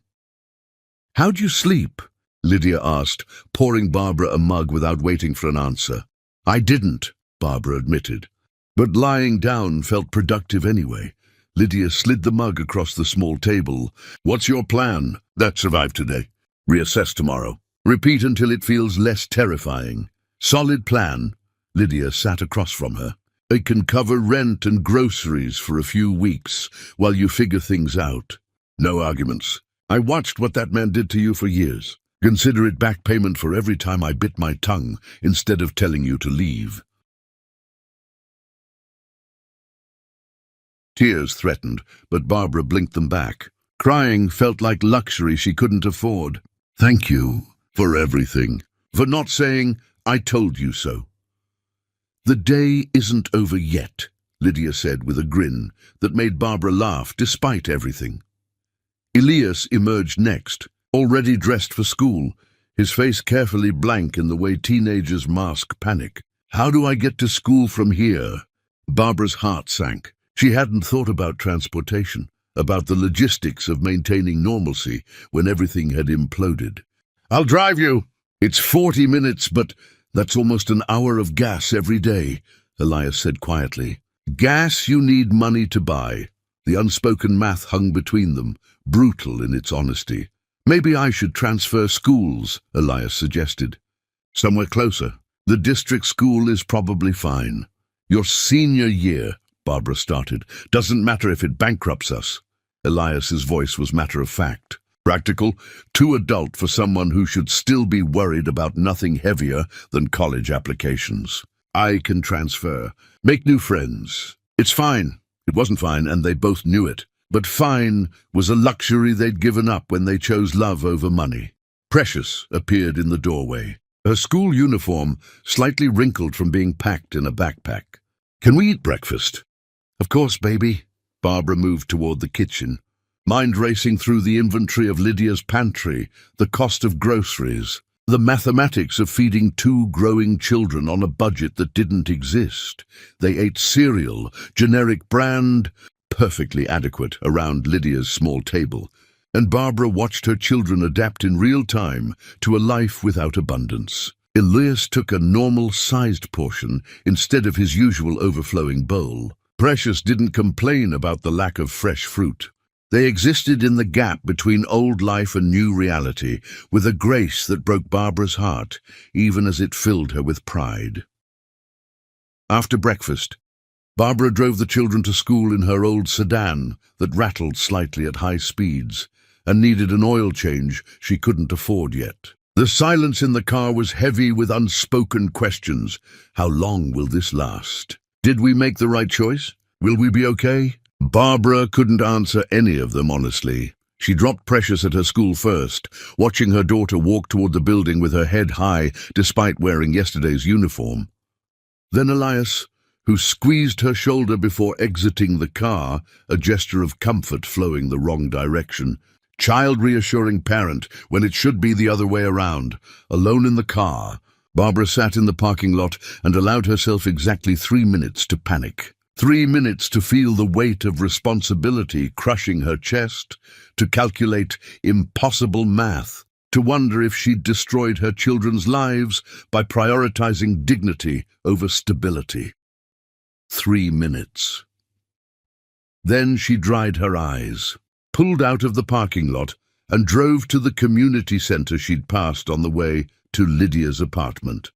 "How'd you sleep?" Lydia asked, pouring Barbara a mug without waiting for an answer. "I didn't," Barbara admitted. But lying down felt productive anyway. Lydia slid the mug across the small table. "What's your plan?" "That survived today. Reassess tomorrow. Repeat until it feels less terrifying." "Solid plan." Lydia sat across from her. "It can cover rent and groceries for a few weeks while you figure things out. No arguments. I watched what that man did to you for years. Consider it back payment for every time I bit my tongue instead of telling you to leave." Tears threatened, but Barbara blinked them back. Crying felt like luxury she couldn't afford. "Thank you for everything. For not saying, 'I told you so.'" "The day isn't over yet," Lydia said with a grin that made Barbara laugh despite everything. Elias emerged next, already dressed for school, his face carefully blank in the way teenagers mask panic. "How do I get to school from here?" Barbara's heart sank. She hadn't thought about transportation, about the logistics of maintaining normalcy when everything had imploded. "I'll drive you. It's 40 minutes, but that's almost an hour of gas every day," Elias said quietly. "Gas you need money to buy." The unspoken math hung between them, brutal in its honesty. "Maybe I should transfer schools," Elias suggested. "Somewhere closer. The district school is probably fine." "Your senior year," Barbara started, "doesn't matter if it bankrupts us." Elias's voice was matter-of-fact. "Practical, too adult for someone who should still be worried about nothing heavier than college applications. I can transfer, make new friends. It's fine." It wasn't fine, and they both knew it. But fine was a luxury they'd given up when they chose love over money. Precious appeared in the doorway, her school uniform slightly wrinkled from being packed in a backpack. "Can we eat breakfast?" "Of course, baby." Barbara moved toward the kitchen, mind racing through the inventory of Lydia's pantry, the cost of groceries, the mathematics of feeding 2 growing children on a budget that didn't exist. They ate cereal, generic brand, perfectly adequate around Lydia's small table, and Barbara watched her children adapt in real time to a life without abundance. Elias took a normal-sized portion instead of his usual overflowing bowl. Precious didn't complain about the lack of fresh fruit. They existed in the gap between old life and new reality, with a grace that broke Barbara's heart, even as it filled her with pride. After breakfast, Barbara drove the children to school in her old sedan that rattled slightly at high speeds and needed an oil change she couldn't afford yet. The silence in the car was heavy with unspoken questions. How long will this last? Did we make the right choice? Will we be okay? Barbara couldn't answer any of them honestly. She dropped Precious at her school first, watching her daughter walk toward the building with her head high despite wearing yesterday's uniform. Then Elias, who squeezed her shoulder before exiting the car, a gesture of comfort flowing the wrong direction. Child reassuring parent when it should be the other way around. Alone in the car, Barbara sat in the parking lot and allowed herself exactly 3 minutes to panic. 3 minutes to feel the weight of responsibility crushing her chest, to calculate impossible math, to wonder if she'd destroyed her children's lives by prioritizing dignity over stability. 3 minutes. Then she dried her eyes, pulled out of the parking lot, and drove to the community center she'd passed on the way to Lydia's apartment.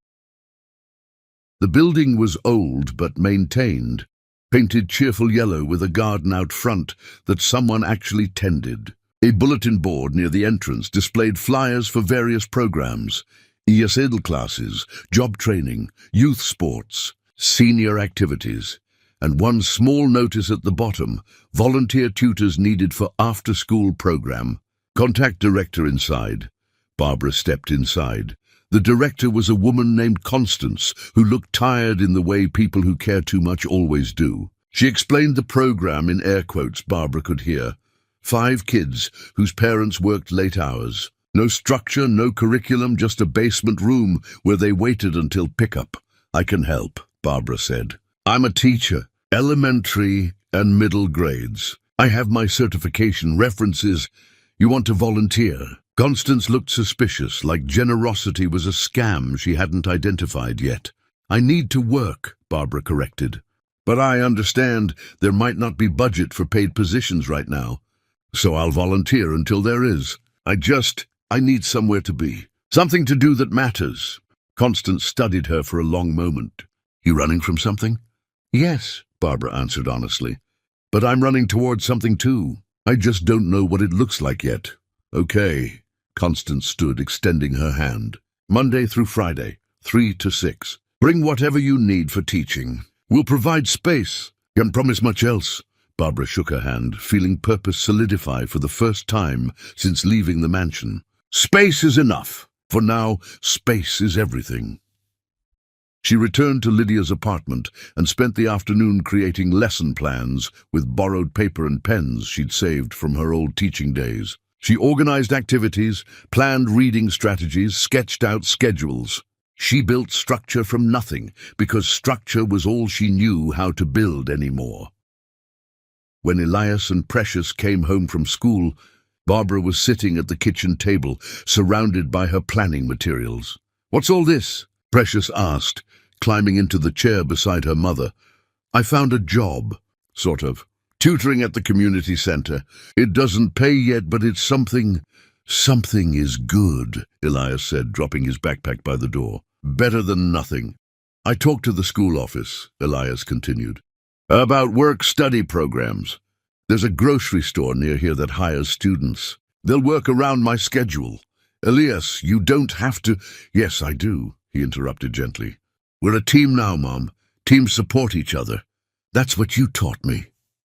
The building was old but maintained, painted cheerful yellow with a garden out front that someone actually tended. A bulletin board near the entrance displayed flyers for various programs: ESL classes, job training, youth sports, senior activities, and one small notice at the bottom: volunteer tutors needed for after-school program. Contact director inside. Barbara stepped inside. The director was a woman named Constance, who looked tired in the way people who care too much always do. She explained the program in air quotes Barbara could hear. 5 kids whose parents worked late hours. No structure, no curriculum, just a basement room where they waited until pickup. I can help, Barbara said. I'm a teacher, elementary and middle grades. I have my certification, references. You want to volunteer? Constance looked suspicious, like generosity was a scam she hadn't identified yet. I need to work, Barbara corrected. But I understand there might not be budget for paid positions right now. So I'll volunteer until there is. I need somewhere to be. Something to do that matters. Constance studied her for a long moment. You running from something? Yes, Barbara answered honestly. But I'm running towards something too. I just don't know what it looks like yet. Okay. Constance stood, extending her hand. Monday through Friday, 3 to 6. Bring whatever you need for teaching. We'll provide space. Can't promise much else. Barbara shook her hand, feeling purpose solidify for the first time since leaving the mansion. Space is enough. For now, space is everything. She returned to Lydia's apartment and spent the afternoon creating lesson plans with borrowed paper and pens she'd saved from her old teaching days. She organized activities, planned reading strategies, sketched out schedules. She built structure from nothing, because structure was all she knew how to build anymore. When Elias and Precious came home from school, Barbara was sitting at the kitchen table, surrounded by her planning materials. "What's all this?" Precious asked, climbing into the chair beside her mother. "I found a job, sort of. Tutoring at the community center. It doesn't pay yet, but it's something. Something is good," Elias said, dropping his backpack by the door. "Better than nothing." "I talked to the school office," Elias continued, "about work-study programs. There's a grocery store near here that hires students. They'll work around my schedule." "Elias, you don't have to—" "Yes, I do," he interrupted gently. "We're a team now, Mom. Teams support each other. That's what you taught me."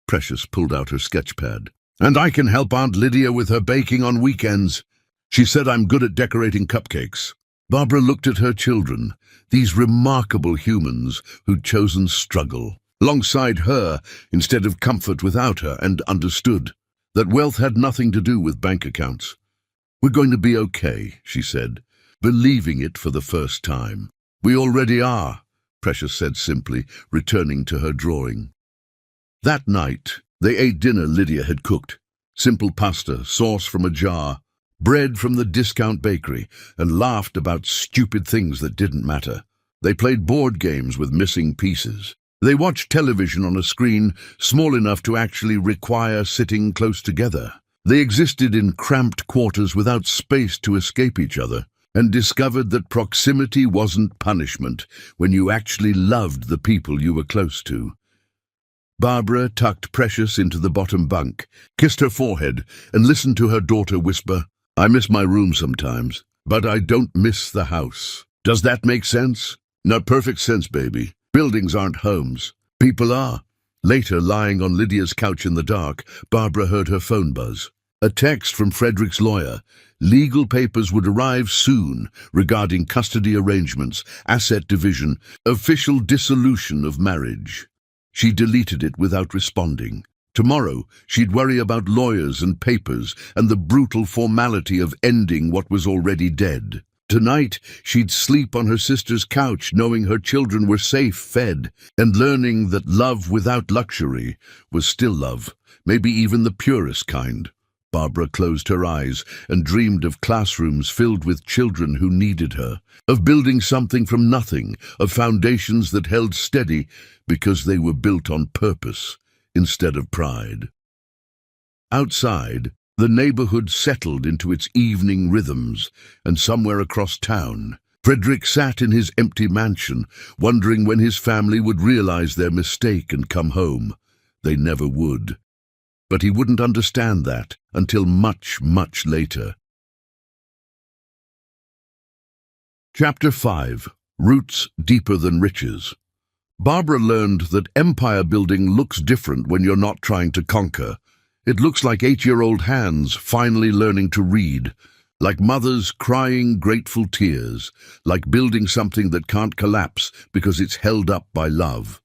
Precious pulled out her sketch pad. "And I can help Aunt Lydia with her baking on weekends. She said I'm good at decorating cupcakes." Barbara looked at her children, these remarkable humans who'd chosen struggle alongside her instead of comfort without her, and understood that wealth had nothing to do with bank accounts. "We're going to be okay," she said, believing it for the first time. "We already are," Precious said simply, returning to her drawing. That night, they ate dinner Lydia had cooked. Simple pasta, sauce from a jar, bread from the discount bakery, and laughed about stupid things that didn't matter. They played board games with missing pieces. They watched television on a screen small enough to actually require sitting close together. They existed in cramped quarters without space to escape each other, and discovered that proximity wasn't punishment when you actually loved the people you were close to. Barbara tucked Precious into the bottom bunk, kissed her forehead, and listened to her daughter whisper, "I miss my room sometimes, but I don't miss the house." Does that make sense? Not perfect sense, baby. Buildings aren't homes. People are. Later, lying on Lydia's couch in the dark, Barbara heard her phone buzz. A text from Frederick's lawyer. Legal papers would arrive soon regarding custody arrangements, asset division, official dissolution of marriage. She deleted it without responding. Tomorrow, she'd worry about lawyers and papers and the brutal formality of ending what was already dead. Tonight, she'd sleep on her sister's couch knowing her children were safe, fed, and learning that love without luxury was still love, maybe even the purest kind. Barbara closed her eyes and dreamed of classrooms filled with children who needed her, of building something from nothing, of foundations that held steady because they were built on purpose instead of pride. Outside, the neighborhood settled into its evening rhythms, and somewhere across town, Frederick sat in his empty mansion, wondering when his family would realize their mistake and come home. They never would. But he wouldn't understand that until much, much later. Chapter 5. Roots Deeper Than Riches. Barbara learned that empire building looks different when you're not trying to conquer. It looks like 8-year-old hands finally learning to read, like mothers crying grateful tears, like building something that can't collapse because it's held up by love.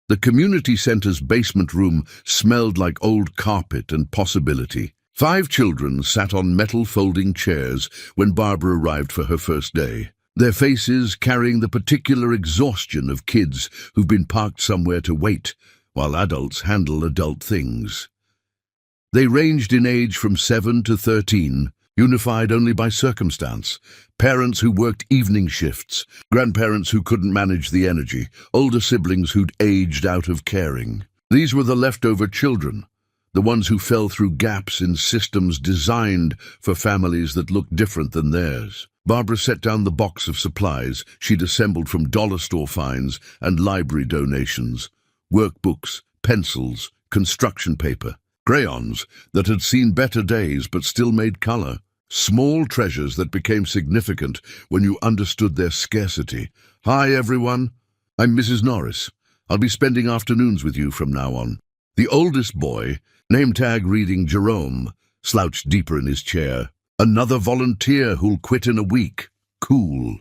The community center's basement room smelled like old carpet and possibility. 5 children sat on metal folding chairs when Barbara arrived for her first day, their faces carrying the particular exhaustion of kids who've been parked somewhere to wait while adults handle adult things. They ranged in age from 7 to 13, unified only by circumstance. Parents who worked evening shifts, grandparents who couldn't manage the energy, older siblings who'd aged out of caring. These were the leftover children, the ones who fell through gaps in systems designed for families that looked different than theirs. Barbara set down the box of supplies she'd assembled from dollar store finds and library donations: workbooks, pencils, construction paper, crayons that had seen better days but still made color. Small treasures that became significant when you understood their scarcity. "Hi, everyone. I'm Mrs. Norris. I'll be spending afternoons with you from now on." The oldest boy, name tag reading Jerome, slouched deeper in his chair. "Another volunteer who'll quit in a week. Cool."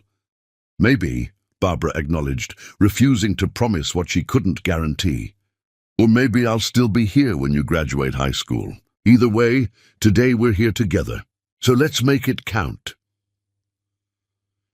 "Maybe," Barbara acknowledged, refusing to promise what she couldn't guarantee. "Or maybe I'll still be here when you graduate high school. Either way, today we're here together. So let's make it count."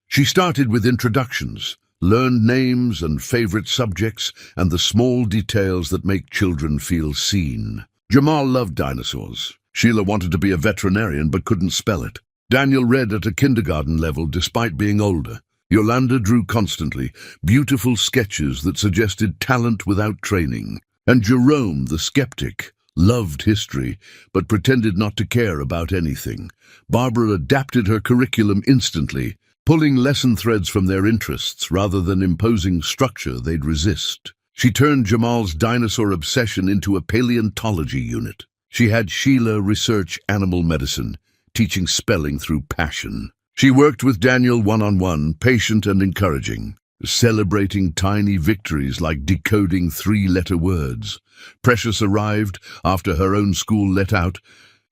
She started with introductions, learned names and favorite subjects, and the small details that make children feel seen. Jamal loved dinosaurs. Sheila wanted to be a veterinarian but couldn't spell it. Daniel read at a kindergarten level despite being older. Yolanda drew constantly, beautiful sketches that suggested talent without training. And Jerome, the skeptic, loved history, but pretended not to care about anything. Barbara adapted her curriculum instantly, pulling lesson threads from their interests rather than imposing structure they'd resist. She turned Jamal's dinosaur obsession into a paleontology unit. She had Sheila research animal medicine, teaching spelling through passion. She worked with Daniel one-on-one, patient and encouraging, celebrating tiny victories like decoding 3-letter words. Precious arrived after her own school let out,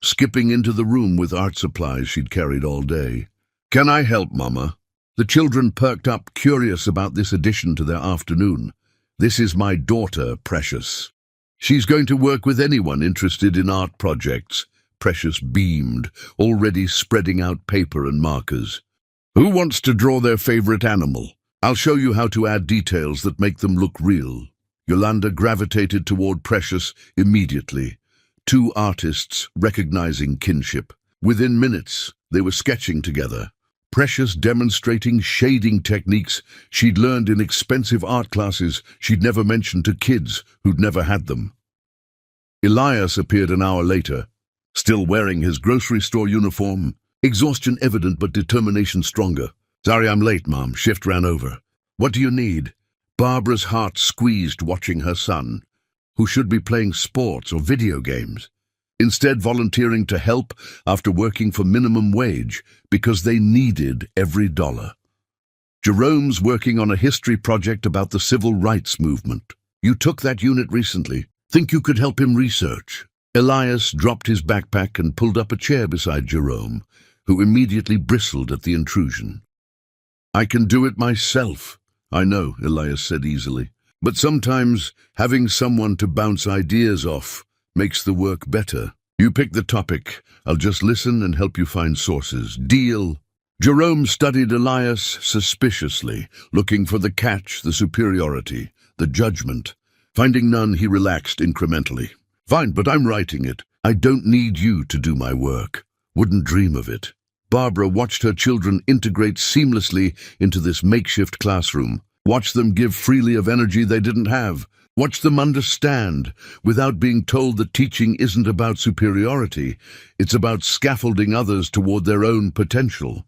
skipping into the room with art supplies she'd carried all day. "Can I help, Mama?" The children perked up, curious about this addition to their afternoon. "This is my daughter, Precious. She's going to work with anyone interested in art projects." Precious beamed, already spreading out paper and markers. "Who wants to draw their favorite animal? I'll show you how to add details that make them look real." Yolanda gravitated toward Precious immediately, 2 artists recognizing kinship. Within minutes, they were sketching together. Precious demonstrating shading techniques she'd learned in expensive art classes she'd never mentioned to kids who'd never had them. Elias appeared an hour later, still wearing his grocery store uniform, exhaustion evident but determination stronger. "Sorry I'm late, Mom. Shift ran over." "What do you need?" Barbara's heart squeezed watching her son, who should be playing sports or video games, instead volunteering to help after working for minimum wage because they needed every dollar. "Jerome's working on a history project about the civil rights movement. You took that unit recently. Think you could help him research?" Elias dropped his backpack and pulled up a chair beside Jerome, who immediately bristled at the intrusion. "I can do it myself." "I know," Elias said easily. "But sometimes having someone to bounce ideas off makes the work better. You pick the topic. I'll just listen and help you find sources. Deal?" Jerome studied Elias suspiciously, looking for the catch, the superiority, the judgment. Finding none, he relaxed incrementally. "Fine, but I'm writing it. I don't need you to do my work." "Wouldn't dream of it." Barbara watched her children integrate seamlessly into this makeshift classroom, watched them give freely of energy they didn't have, watched them understand without being told that teaching isn't about superiority, it's about scaffolding others toward their own potential.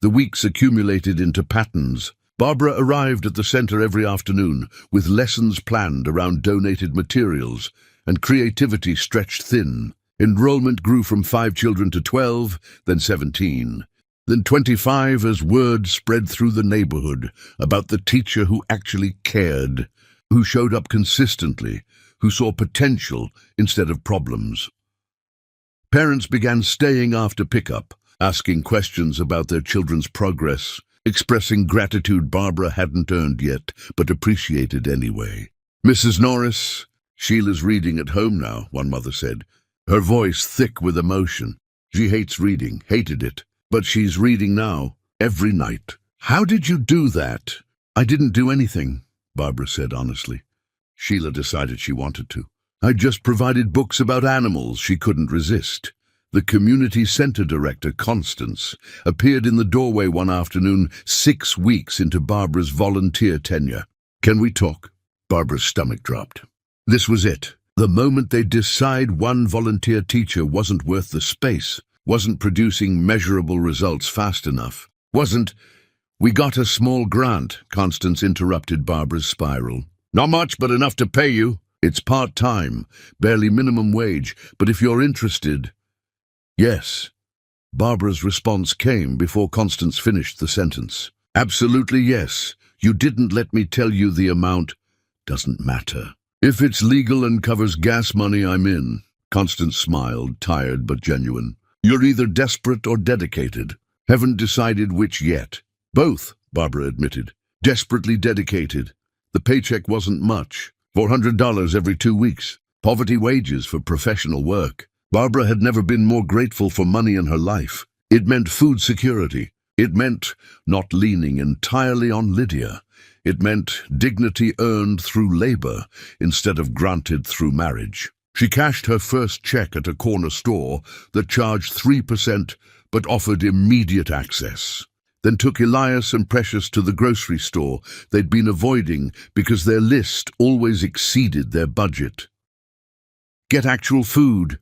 The weeks accumulated into patterns. Barbara arrived at the center every afternoon with lessons planned around donated materials, and creativity stretched thin. Enrollment grew from 5 children to 12, then 17, then 25 as word spread through the neighborhood about the teacher who actually cared, who showed up consistently, who saw potential instead of problems. Parents began staying after pickup, asking questions about their children's progress, expressing gratitude Barbara hadn't earned yet, but appreciated anyway. Mrs. Norris, Sheila's reading at home now, one mother said, her voice thick with emotion. She hates reading, hated it, but she's reading now, every night. How did you do that? I didn't do anything, Barbara said honestly. Sheila decided she wanted to. I just provided books about animals she couldn't resist. The community center director, Constance, appeared in the doorway one afternoon 6 weeks into Barbara's volunteer tenure. Can we talk? Barbara's stomach dropped. This was it. The moment they'd decide one volunteer teacher wasn't worth the space, wasn't producing measurable results fast enough, wasn't... We got a small grant, Constance interrupted Barbara's spiral. Not much, but enough to pay you. It's part-time, barely minimum wage, but if you're interested... Yes. Barbara's response came before Constance finished the sentence. Absolutely yes. You didn't let me tell you the amount. Doesn't matter. If it's legal and covers gas money, I'm in. Constance smiled, tired but genuine. You're either desperate or dedicated. Haven't decided which yet. Both, Barbara admitted. Desperately dedicated. The paycheck wasn't much. $400 every 2 weeks. Poverty wages for professional work. Barbara had never been more grateful for money in her life. It meant food security. It meant not leaning entirely on Lydia. It meant dignity earned through labor instead of granted through marriage. She cashed her first check at a corner store that charged 3% but offered immediate access. Then took Elias and Precious to the grocery store they'd been avoiding because their list always exceeded their budget. Get actual food,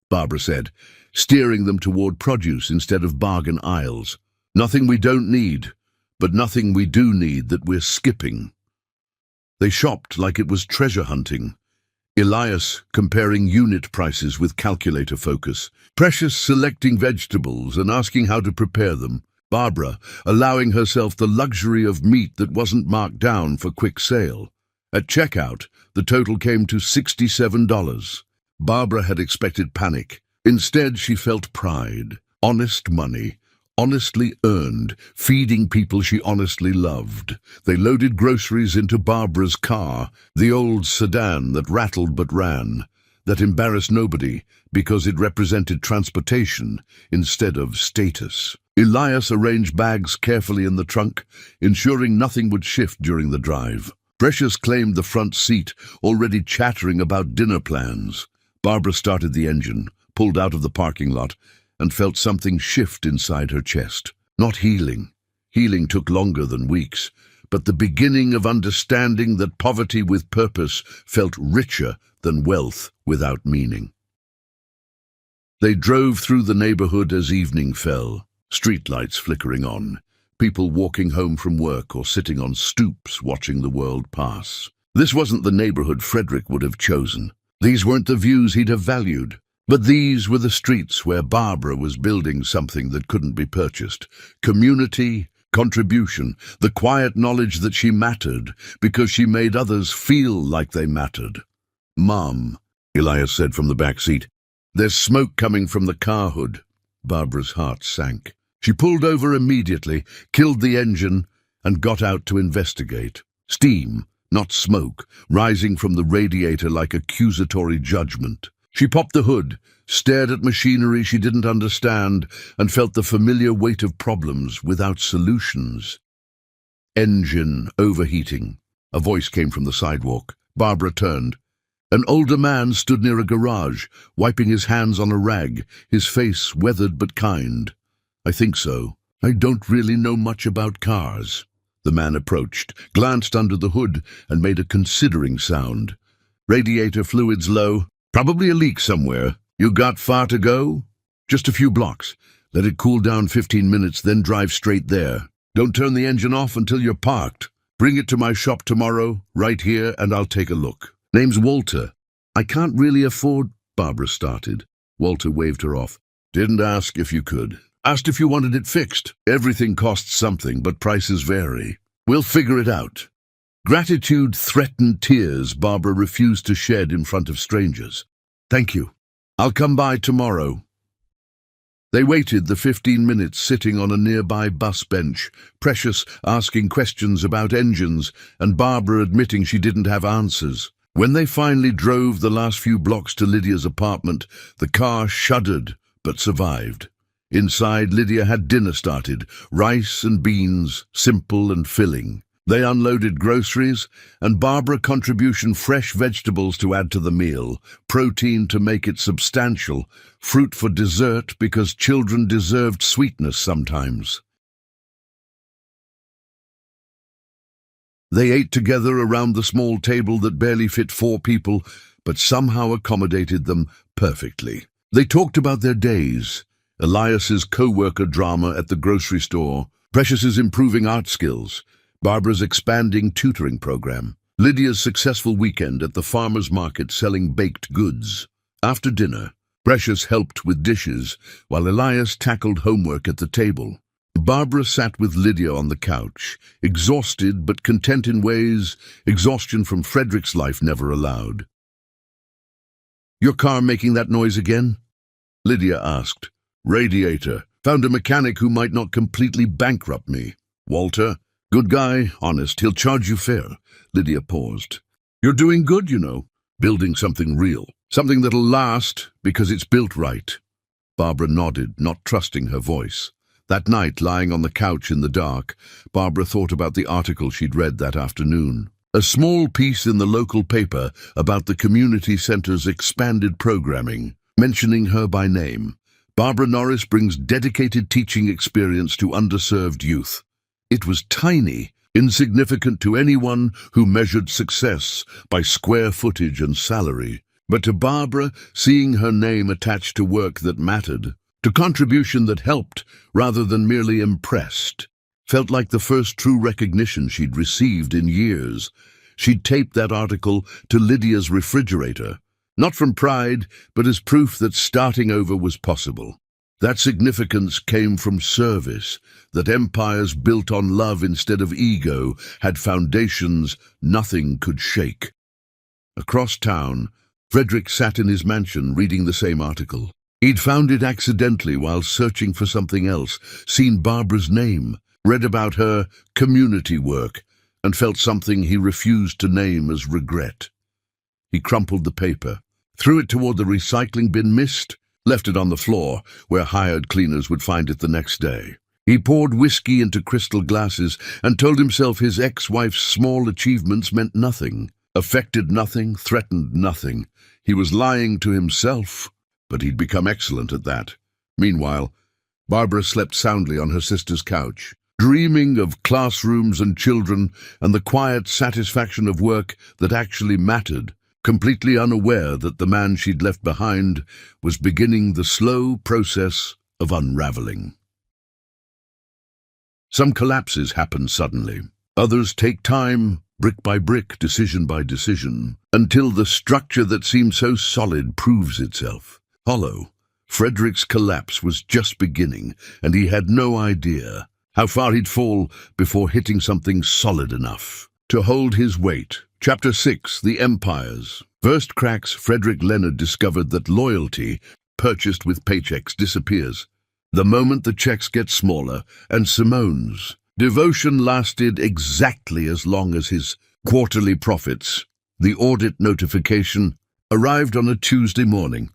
Barbara said, steering them toward produce instead of bargain aisles. Nothing we don't need, but nothing we do need that we're skipping. They shopped like it was treasure hunting. Elias comparing unit prices with calculator focus. Precious selecting vegetables and asking how to prepare them. Barbara allowing herself the luxury of meat that wasn't marked down for quick sale. At checkout, the total came to $67. Barbara had expected panic. Instead, she felt pride, honest money, honestly earned, feeding people she honestly loved. They loaded groceries into Barbara's car, the old sedan that rattled but ran, that embarrassed nobody because it represented transportation instead of status. Elias arranged bags carefully in the trunk, ensuring nothing would shift during the drive. Precious claimed the front seat, already chattering about dinner plans. Barbara started the engine, pulled out of the parking lot, and felt something shift inside her chest. Not healing. Healing took longer than weeks, but the beginning of understanding that poverty with purpose felt richer than wealth without meaning. They drove through the neighborhood as evening fell, streetlights flickering on, people walking home from work or sitting on stoops watching the world pass. This wasn't the neighborhood Frederick would have chosen. These weren't the views he'd have valued. But these were the streets where Barbara was building something that couldn't be purchased. Community, contribution, the quiet knowledge that she mattered because she made others feel like they mattered. Mom, Elias said from the back seat. There's smoke coming from the car hood. Barbara's heart sank. She pulled over immediately, killed the engine, and got out to investigate. Steam, not smoke, rising from the radiator like accusatory judgment. She popped the hood, stared at machinery she didn't understand, and felt the familiar weight of problems without solutions. Engine overheating. A voice came from the sidewalk. Barbara turned. An older man stood near a garage, wiping his hands on a rag, his face weathered but kind. I think so. I don't really know much about cars. The man approached, glanced under the hood, and made a considering sound. Radiator fluids low. Probably a leak somewhere. You got far to go? Just a few blocks. Let it cool down 15 minutes, then drive straight there. Don't turn the engine off until you're parked. Bring it to my shop tomorrow, right here, and I'll take a look. Name's Walter. I can't really afford... Barbara started. Walter waved her off. Didn't ask if you could. Asked if you wanted it fixed. Everything costs something, but prices vary. We'll figure it out. Gratitude threatened tears Barbara refused to shed in front of strangers. Thank you. I'll come by tomorrow. They waited the 15 minutes sitting on a nearby bus bench, Precious asking questions about engines and Barbara admitting she didn't have answers. When they finally drove the last few blocks to Lydia's apartment, the car shuddered but survived. Inside, Lydia had dinner started, rice and beans, simple and filling. They unloaded groceries, and Barbara contributed fresh vegetables to add to the meal, protein to make it substantial, fruit for dessert because children deserved sweetness sometimes. They ate together around the small table that barely fit 4 people, but somehow accommodated them perfectly. They talked about their days, Elias's co-worker drama at the grocery store, Precious's improving art skills, Barbara's expanding tutoring program, Lydia's successful weekend at the farmer's market selling baked goods. After dinner, Precious helped with dishes, while Elias tackled homework at the table. Barbara sat with Lydia on the couch, exhausted but content in ways exhaustion from Frederick's life never allowed. "Your car making that noise again?" Lydia asked. "Radiator. Found a mechanic who might not completely bankrupt me. Walter, good guy, honest, he'll charge you fair." Lydia paused. "You're doing good, you know. Building something real. Something that'll last because it's built right." Barbara nodded, not trusting her voice. That night, lying on the couch in the dark, Barbara thought about the article she'd read that afternoon. A small piece in the local paper about the community center's expanded programming, mentioning her by name. Barbara Norris brings dedicated teaching experience to underserved youth. It was tiny, insignificant to anyone who measured success by square footage and salary. But to Barbara, seeing her name attached to work that mattered, to contribution that helped rather than merely impressed, felt like the first true recognition she'd received in years. She'd taped that article to Lydia's refrigerator, not from pride, but as proof that starting over was possible. That significance came from service, that empires built on love instead of ego had foundations nothing could shake. Across town, Frederick sat in his mansion reading the same article. He'd found it accidentally while searching for something else, seen Barbara's name, read about her community work, and felt something he refused to name as regret. He crumpled the paper, threw it toward the recycling bin, missed, left it on the floor, where hired cleaners would find it the next day. He poured whiskey into crystal glasses and told himself his ex-wife's small achievements meant nothing, affected nothing, threatened nothing. He was lying to himself, but he'd become excellent at that. Meanwhile, Barbara slept soundly on her sister's couch, dreaming of classrooms and children and the quiet satisfaction of work that actually mattered, completely unaware that the man she'd left behind was beginning the slow process of unraveling. Some collapses happen suddenly. Others take time, brick by brick, decision by decision, until the structure that seemed so solid proves itself hollow. Frederick's collapse was just beginning, and he had no idea how far he'd fall before hitting something solid enough to hold his weight. Chapter 6, The Empires. First cracks, Frederick Leonard discovered that loyalty, purchased with paychecks, disappears the moment the checks get smaller, and Simone's devotion lasted exactly as long as his quarterly profits. The audit notification arrived on a Tuesday morning,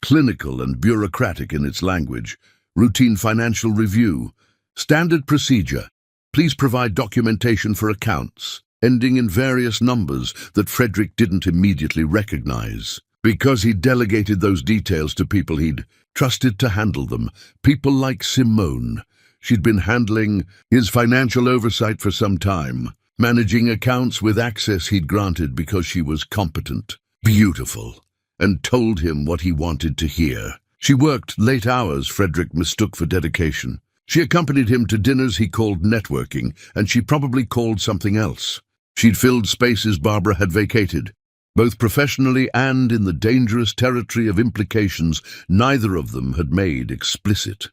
clinical and bureaucratic in its language. Routine financial review. Standard procedure. Please provide documentation for accounts, ending in various numbers that Frederick didn't immediately recognize, because he delegated those details to people he'd trusted to handle them, people like Simone. She'd been handling his financial oversight for some time, managing accounts with access he'd granted because she was competent, beautiful, and told him what he wanted to hear. She worked late hours Frederick mistook for dedication. She accompanied him to dinners he called networking, and she probably called something else. She'd filled spaces Barbara had vacated, both professionally and in the dangerous territory of implications neither of them had made explicit.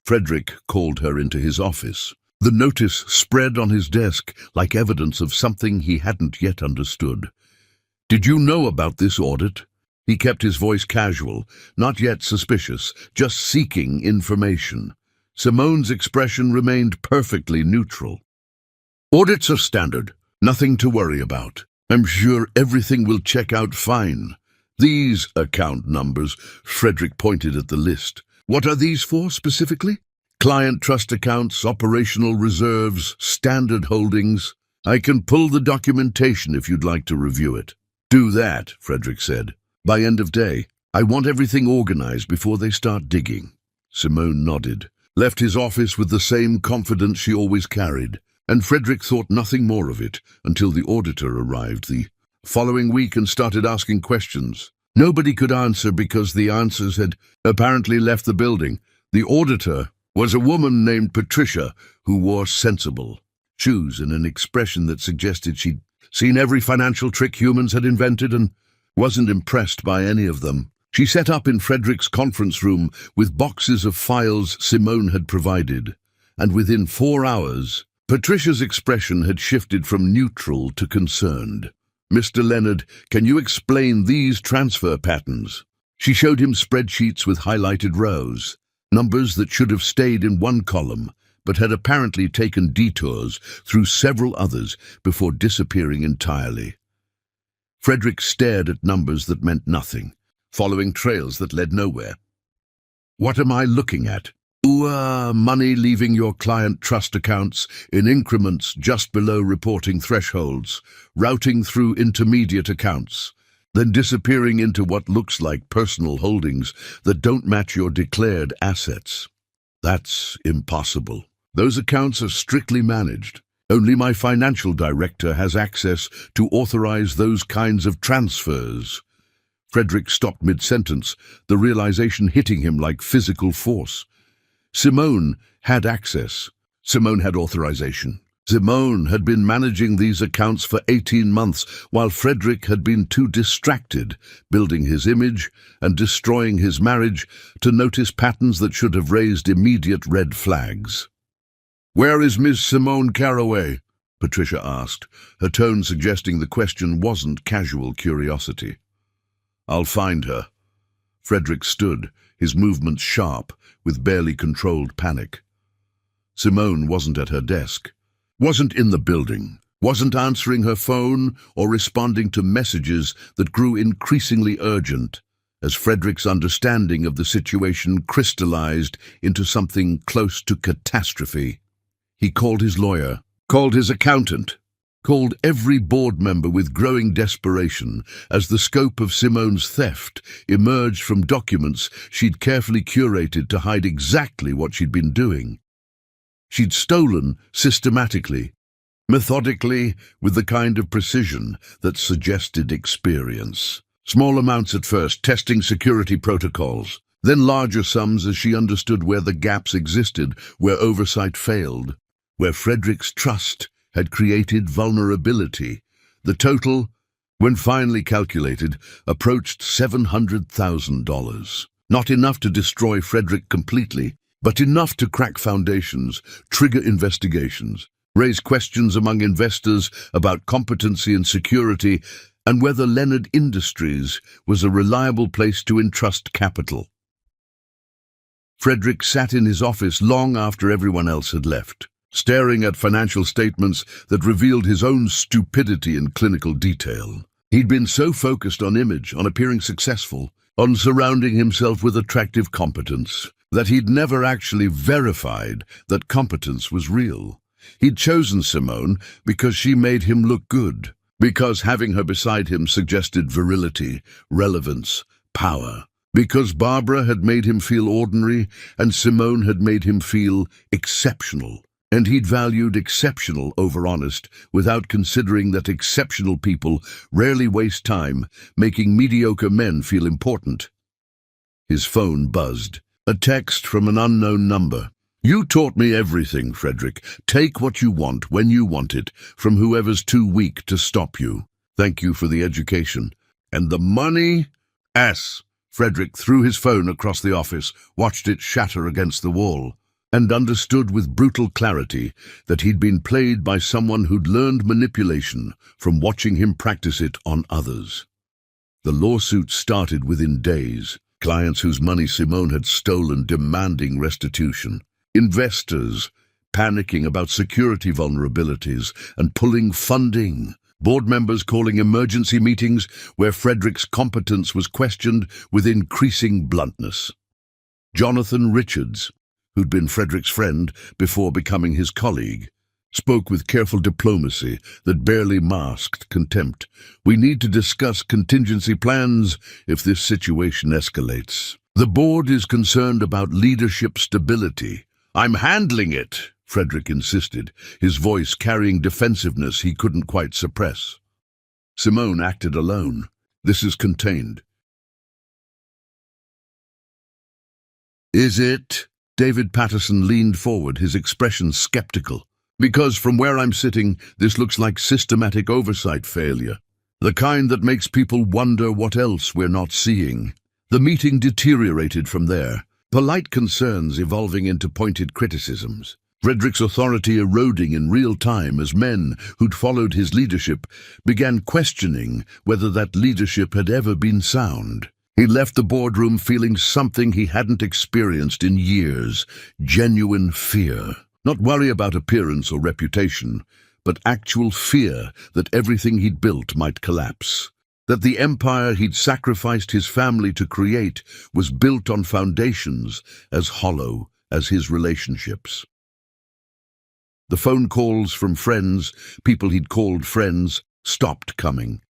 Frederick called her into his office. The notice spread on his desk like evidence of something he hadn't yet understood. "Did you know about this audit?" He kept his voice casual, not yet suspicious, just seeking information. Simone's expression remained perfectly neutral. "Audits are standard. Nothing to worry about. I'm sure everything will check out fine. These account numbers," Frederick pointed at the list. "What are these for specifically?" "Client trust accounts, operational reserves, standard holdings. I can pull the documentation if you'd like to review it." "Do that," Frederick said. "By end of day. I want everything organized before they start digging." Simone nodded, left his office with the same confidence she always carried, and Frederick thought nothing more of it until the auditor arrived the following week and started asking questions. Nobody could answer because the answers had apparently left the building. The auditor was a woman named Patricia who wore sensible shoes and an expression that suggested she'd seen every financial trick humans had invented and wasn't impressed by any of them. She set up in Frederick's conference room with boxes of files Simone had provided, and within 4 hours, Patricia's expression had shifted from neutral to concerned. "Mr. Leonard, can you explain these transfer patterns?" She showed him spreadsheets with highlighted rows, numbers that should have stayed in one column, but had apparently taken detours through several others before disappearing entirely. Frederick stared at numbers that meant nothing, following trails that led nowhere. "What am I looking at?" Money leaving your client trust accounts in increments just below reporting thresholds, routing through intermediate accounts, then disappearing into what looks like personal holdings that don't match your declared assets. That's impossible. Those accounts are strictly managed. Only my financial director has access to authorize those kinds of transfers." Frederick stopped mid-sentence, the realization hitting him like physical force. Simone had access. Simone had authorization. Simone had been managing these accounts for 18 months, while Frederick had been too distracted, building his image and destroying his marriage, to notice patterns that should have raised immediate red flags. "Where is Miss Simone Caraway?" Patricia asked, her tone suggesting the question wasn't casual curiosity. "I'll find her." Frederick stood, his movements sharp, with barely controlled panic. Simone wasn't at her desk, wasn't in the building, wasn't answering her phone or responding to messages that grew increasingly urgent as Frederick's understanding of the situation crystallized into something close to catastrophe. He called his lawyer, called his accountant, called every board member with growing desperation as the scope of Simone's theft emerged from documents she'd carefully curated to hide exactly what she'd been doing. She'd stolen systematically, methodically, with the kind of precision that suggested experience. Small amounts at first, testing security protocols, then larger sums as she understood where the gaps existed, where oversight failed, where Frederick's trust had created vulnerability. The total, when finally calculated, approached $700,000. Not enough to destroy Frederick completely, but enough to crack foundations, trigger investigations, raise questions among investors about competency and security, and whether Leonard Industries was a reliable place to entrust capital. Frederick sat in his office long after everyone else had left, staring at financial statements that revealed his own stupidity in clinical detail. He'd been so focused on image, on appearing successful, on surrounding himself with attractive competence, that he'd never actually verified that competence was real. He'd chosen Simone because she made him look good, because having her beside him suggested virility, relevance, power, because Barbara had made him feel ordinary and Simone had made him feel exceptional. And he'd valued exceptional over honest, without considering that exceptional people rarely waste time making mediocre men feel important. His phone buzzed. A text from an unknown number. "You taught me everything, Frederick. Take what you want when you want it, from whoever's too weak to stop you. Thank you for the education. And the money?" Frederick threw his phone across the office, watched it shatter against the wall, and understood with brutal clarity that he'd been played by someone who'd learned manipulation from watching him practice it on others. The lawsuit started within days. Clients whose money Simone had stolen demanding restitution. Investors panicking about security vulnerabilities and pulling funding. Board members calling emergency meetings where Frederick's competence was questioned with increasing bluntness. Jonathan Richards, who'd been Frederick's friend before becoming his colleague, spoke with careful diplomacy that barely masked contempt. "We need to discuss contingency plans if this situation escalates. The board is concerned about leadership stability." "I'm handling it," Frederick insisted, his voice carrying defensiveness he couldn't quite suppress. Simone acted alone. "This is contained." "Is it?" David Patterson leaned forward, his expression skeptical. "Because from where I'm sitting, this looks like systematic oversight failure. The kind that makes people wonder what else we're not seeing." The meeting deteriorated from there, polite concerns evolving into pointed criticisms. Frederick's authority eroding in real time as men who'd followed his leadership began questioning whether that leadership had ever been sound. He left the boardroom feeling something he hadn't experienced in years, genuine fear. Not worry about appearance or reputation, but actual fear that everything he'd built might collapse. That the empire he'd sacrificed his family to create was built on foundations as hollow as his relationships. The phone calls from friends, people he'd called friends, stopped coming.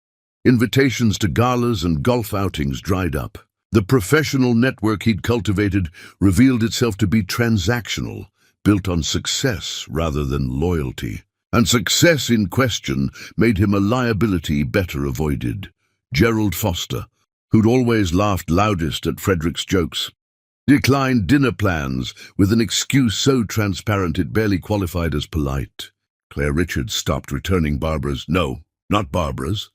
Invitations to galas and golf outings dried up. The professional network he'd cultivated revealed itself to be transactional, built on success rather than loyalty. And success in question made him a liability better avoided. Gerald Foster, who'd always laughed loudest at Frederick's jokes, declined dinner plans with an excuse so transparent it barely qualified as polite. Claire Richards stopped returning Barbara's, no, not Barbara's.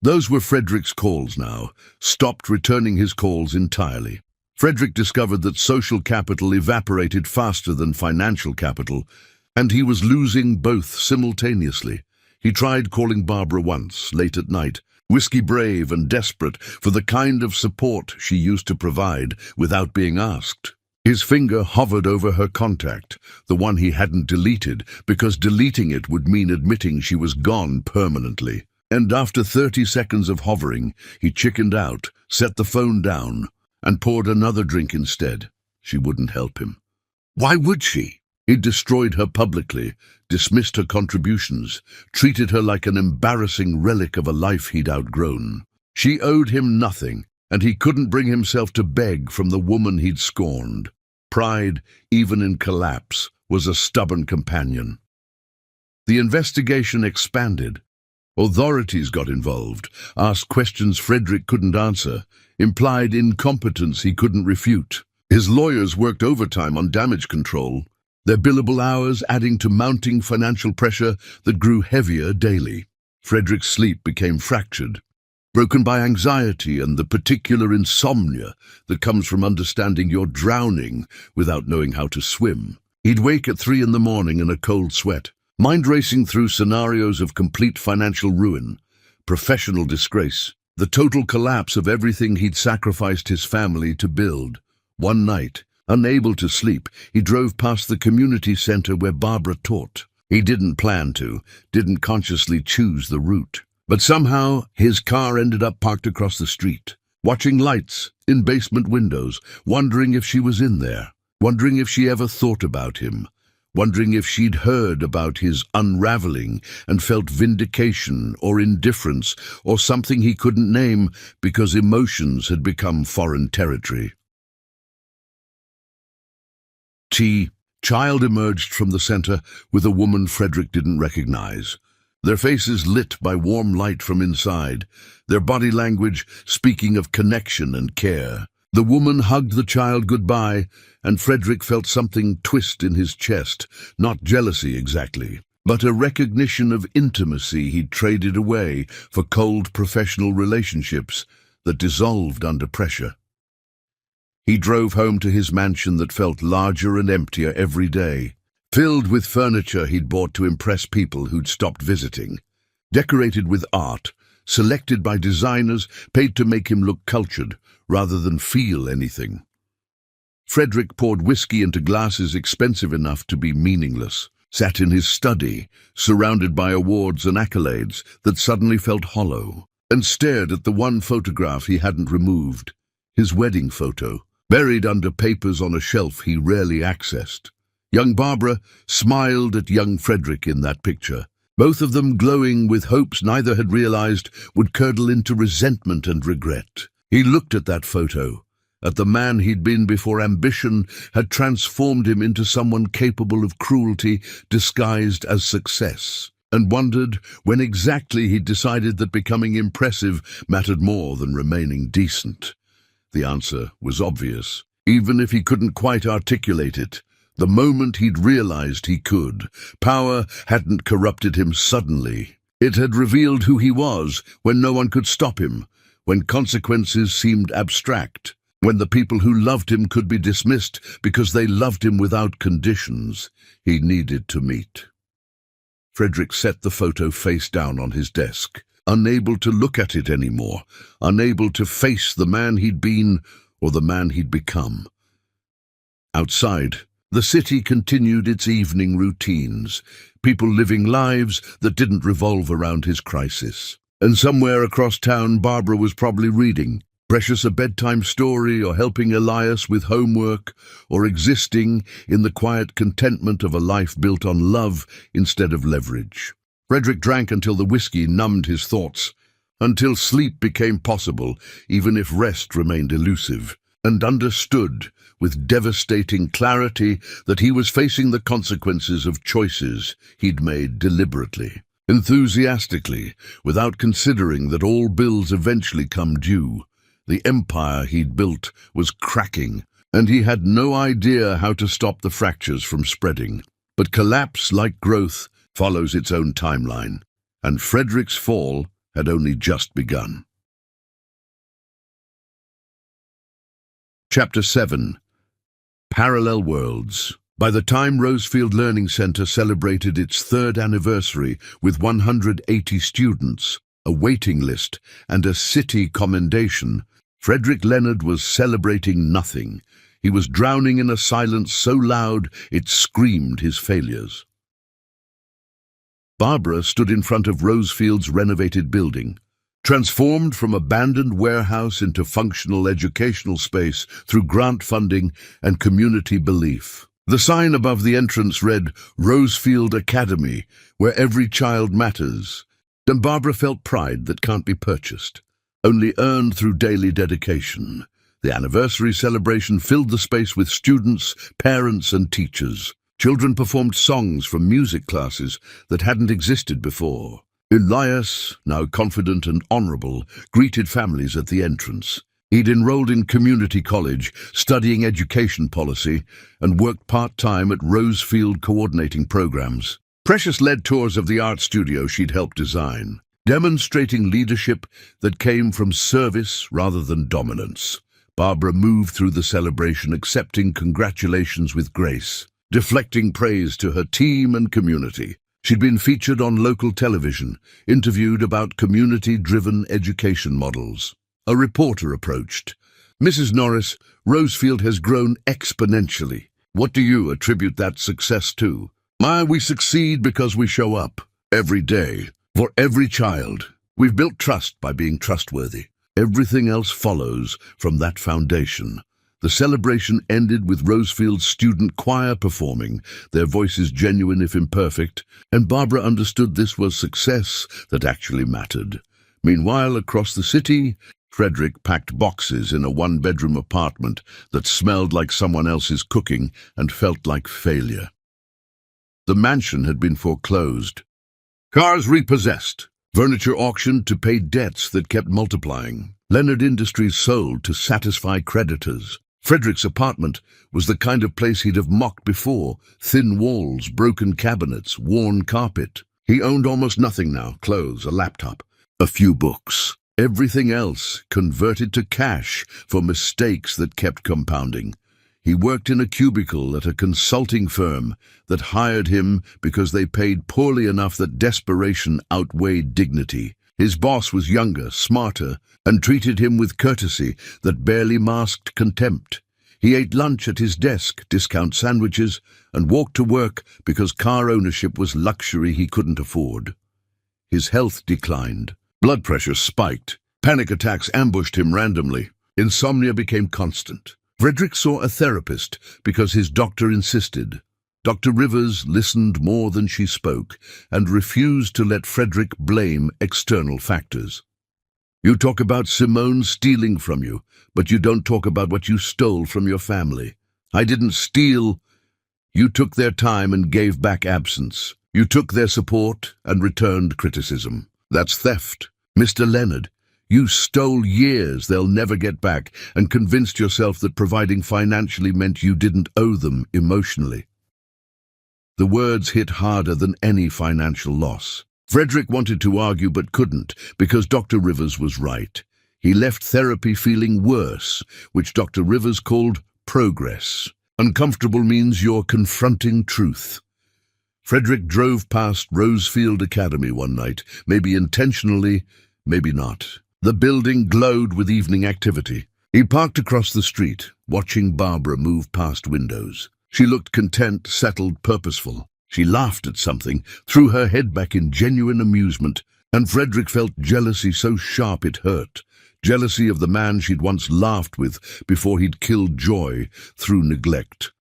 Those were Frederick's calls now, stopped returning his calls entirely. Frederick discovered that social capital evaporated faster than financial capital, and he was losing both simultaneously. He tried calling Barbara once, late at night, whiskey brave and desperate for the kind of support she used to provide without being asked. His finger hovered over her contact, the one he hadn't deleted, because deleting it would mean admitting she was gone permanently. And after 30 seconds of hovering, he chickened out, set the phone down, and poured another drink instead. She wouldn't help him. Why would she? He'd destroyed her publicly, dismissed her contributions, treated her like an embarrassing relic of a life he'd outgrown. She owed him nothing, and he couldn't bring himself to beg from the woman he'd scorned. Pride, even in collapse, was a stubborn companion. The investigation expanded. Authorities got involved, asked questions Frederick couldn't answer, implied incompetence he couldn't refute. His lawyers worked overtime on damage control, their billable hours adding to mounting financial pressure that grew heavier daily. Frederick's sleep became fractured, broken by anxiety and the particular insomnia that comes from understanding you're drowning without knowing how to swim. He'd wake at 3 in the morning in a cold sweat, mind racing through scenarios of complete financial ruin, professional disgrace, the total collapse of everything he'd sacrificed his family to build. One night, unable to sleep, he drove past the community center where Barbara taught. He didn't plan to, didn't consciously choose the route. But somehow, his car ended up parked across the street, watching lights in basement windows, wondering if she was in there, wondering if she ever thought about him, wondering if she'd heard about his unraveling and felt vindication or indifference or something he couldn't name because emotions had become foreign territory. Child emerged from the center with a woman Frederick didn't recognize. Their faces lit by warm light from inside, their body language speaking of connection and care. The woman hugged the child goodbye, and Frederick felt something twist in his chest, not jealousy exactly, but a recognition of intimacy he'd traded away for cold professional relationships that dissolved under pressure. He drove home to his mansion that felt larger and emptier every day, filled with furniture he'd bought to impress people who'd stopped visiting. decorated with art, selected by designers paid to make him look cultured rather than feel anything. Frederick poured whiskey into glasses expensive enough to be meaningless, sat in his study, surrounded by awards and accolades that suddenly felt hollow, and stared at the one photograph he hadn't removed, his wedding photo, buried under papers on a shelf he rarely accessed. Young Barbara smiled at young Frederick in that picture, both of them glowing with hopes neither had realized would curdle into resentment and regret. He looked at that photo, at the man he'd been before ambition had transformed him into someone capable of cruelty disguised as success, and wondered when exactly he'd decided that becoming impressive mattered more than remaining decent. The answer was obvious, even if he couldn't quite articulate it. The moment he'd realized he could, power hadn't corrupted him suddenly. It had revealed who he was when no one could stop him, when consequences seemed abstract, when the people who loved him could be dismissed because they loved him without conditions he needed to meet. Frederick set the photo face down on his desk, unable to look at it anymore, unable to face the man he'd been or the man he'd become. Outside, the city continued its evening routines, people living lives that didn't revolve around his crisis. And somewhere across town, Barbara was probably reading, Precious a bedtime story, or helping Elias with homework, or existing in the quiet contentment of a life built on love instead of leverage. Frederick drank until the whiskey numbed his thoughts, until sleep became possible, even if rest remained elusive, and understood with devastating clarity that he was facing the consequences of choices he'd made deliberately, enthusiastically, without considering that all bills eventually come due. The empire he'd built was cracking, and he had no idea how to stop the fractures from spreading. But collapse, like growth, follows its own timeline, and Frederick's fall had only just begun. Chapter 7. Parallel Worlds. By the time Rosefield Learning Center celebrated its third anniversary with 180 students, a waiting list, and a city commendation, Frederick Leonard was celebrating nothing. He was drowning in a silence so loud it screamed his failures. Barbara stood in front of Rosefield's renovated building, transformed from abandoned warehouse into functional educational space through grant funding and community belief. The sign above the entrance read, Rosefield Academy, where every child matters. And Barbara felt pride that can't be purchased, only earned through daily dedication. The anniversary celebration filled the space with students, parents, and teachers. Children performed songs from music classes that hadn't existed before. Elias, now confident and honorable, greeted families at the entrance. He'd enrolled in community college, studying education policy, and worked part-time at Rosefield coordinating programs. Precious led tours of the art studio she'd helped design, demonstrating leadership that came from service rather than dominance. Barbara moved through the celebration, accepting congratulations with grace, deflecting praise to her team and community. She'd been featured on local television, interviewed about community-driven education models. A reporter approached. Mrs. Norris, Rosefield has grown exponentially. What do you attribute that success to? We succeed because we show up every day for every child. We've built trust by being trustworthy. Everything else follows from that foundation. The celebration ended with Rosefield's student choir performing, their voices genuine if imperfect, and Barbara understood this was success that actually mattered. Meanwhile, across the city, Frederick packed boxes in a one-bedroom apartment that smelled like someone else's cooking and felt like failure. The mansion had been foreclosed, cars repossessed, furniture auctioned to pay debts that kept multiplying. Leonard Industries sold to satisfy creditors. Frederick's apartment was the kind of place he'd have mocked before: thin walls, broken cabinets, worn carpet. He owned almost nothing now: clothes, a laptop, a few books. Everything else converted to cash for mistakes that kept compounding. He worked in a cubicle at a consulting firm that hired him because they paid poorly enough that desperation outweighed dignity. His boss was younger, smarter, and treated him with courtesy that barely masked contempt. He ate lunch at his desk, discount sandwiches, and walked to work because car ownership was luxury he couldn't afford. His health declined. Blood pressure spiked. Panic attacks ambushed him randomly. Insomnia became constant. Frederick saw a therapist because his doctor insisted. Dr. Rivers listened more than she spoke and refused to let Frederick blame external factors. You talk about Simone stealing from you, but you don't talk about what you stole from your family. I didn't steal. You took their time and gave back absence. You took their support and returned criticism. That's theft. Mr. Leonard, you stole years they'll never get back and convinced yourself that providing financially meant you didn't owe them emotionally. The words hit harder than any financial loss. Frederick wanted to argue but couldn't because Dr. Rivers was right. He left therapy feeling worse, which Dr. Rivers called progress. Uncomfortable means you're confronting truth. Frederick drove past Rosefield Academy one night, maybe intentionally, maybe not. The building glowed with evening activity. He parked across the street, watching Barbara move past windows. She looked content, settled, purposeful. She laughed at something, threw her head back in genuine amusement, and Frederick felt jealousy so sharp it hurt. Jealousy of the man she'd once laughed with before he'd killed joy through neglect.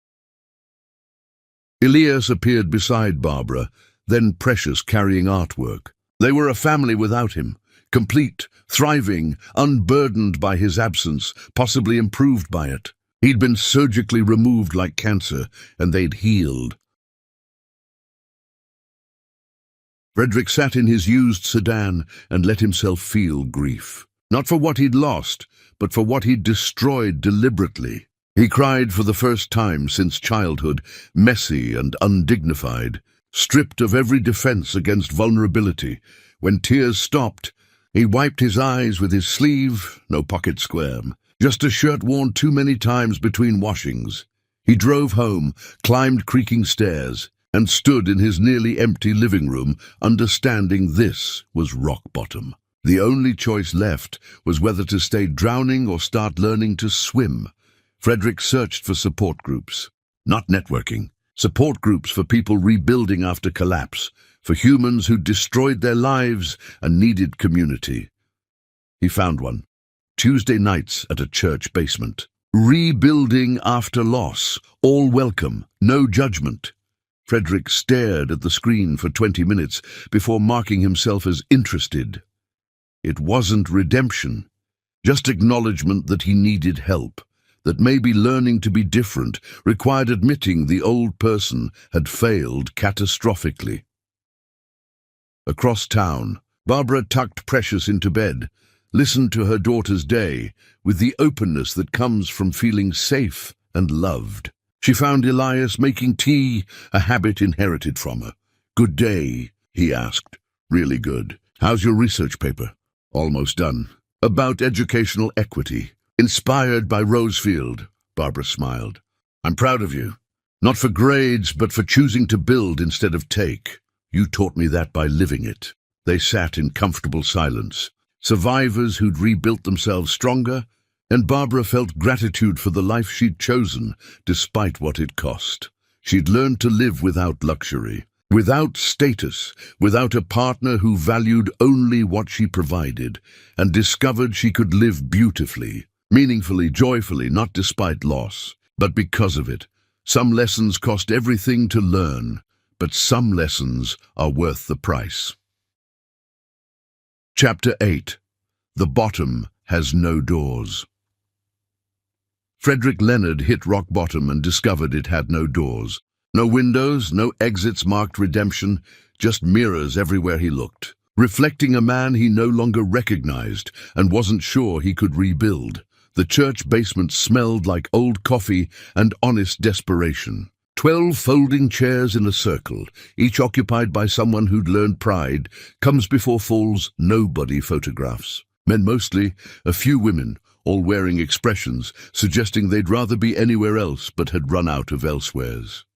Elias appeared beside Barbara, then Precious carrying artwork. They were a family without him, complete, thriving, unburdened by his absence, possibly improved by it. He'd been surgically removed like cancer, and they'd healed. Frederick sat in his used sedan and let himself feel grief. Not for what he'd lost, but for what he'd destroyed deliberately. He cried for the first time since childhood, messy and undignified, stripped of every defense against vulnerability. When tears stopped, he wiped his eyes with his sleeve, no pocket square, just a shirt worn too many times between washings. He drove home, climbed creaking stairs, and stood in his nearly empty living room, understanding this was rock bottom. The only choice left was whether to stay drowning or start learning to swim. Frederick searched for support groups, not networking. Support groups for people rebuilding after collapse, for humans who destroyed their lives and needed community. He found one. Tuesday nights at a church basement. Rebuilding after loss, all welcome, no judgment. Frederick stared at the screen for 20 minutes before marking himself as interested. It wasn't redemption, just acknowledgement that he needed help, that maybe learning to be different required admitting the old person had failed catastrophically. Across town, Barbara tucked Precious into bed, listened to her daughter's day with the openness that comes from feeling safe and loved. She found Elias making tea, a habit inherited from her. "Good day," he asked. "Really good. How's your research paper?" "Almost done. About educational equity. Inspired by Rosefield," Barbara smiled. "I'm proud of you. Not for grades, but for choosing to build instead of take. You taught me that by living it." They sat in comfortable silence. Survivors who'd rebuilt themselves stronger, and Barbara felt gratitude for the life she'd chosen, despite what it cost. She'd learned to live without luxury, without status, without a partner who valued only what she provided, and discovered she could live beautifully, meaningfully, joyfully, not despite loss, but because of it. Some lessons cost everything to learn, but some lessons are worth the price. Chapter 8. The Bottom Has No Doors. Frederick Leonard hit rock bottom and discovered it had no doors. No windows, no exits marked redemption, just mirrors everywhere he looked, reflecting a man he no longer recognized and wasn't sure he could rebuild. The church basement smelled like old coffee and honest desperation. 12 folding chairs in a circle, each occupied by someone who'd learned pride, comes before falls nobody photographs. Men mostly, a few women, all wearing expressions, suggesting they'd rather be anywhere else but had run out of elsewheres.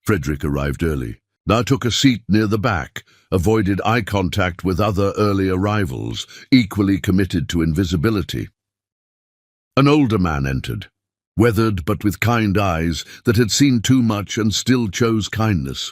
Frederick arrived early. Now took a seat near the back, avoided eye contact with other early arrivals, equally committed to invisibility. An older man entered, weathered but with kind eyes that had seen too much and still chose kindness.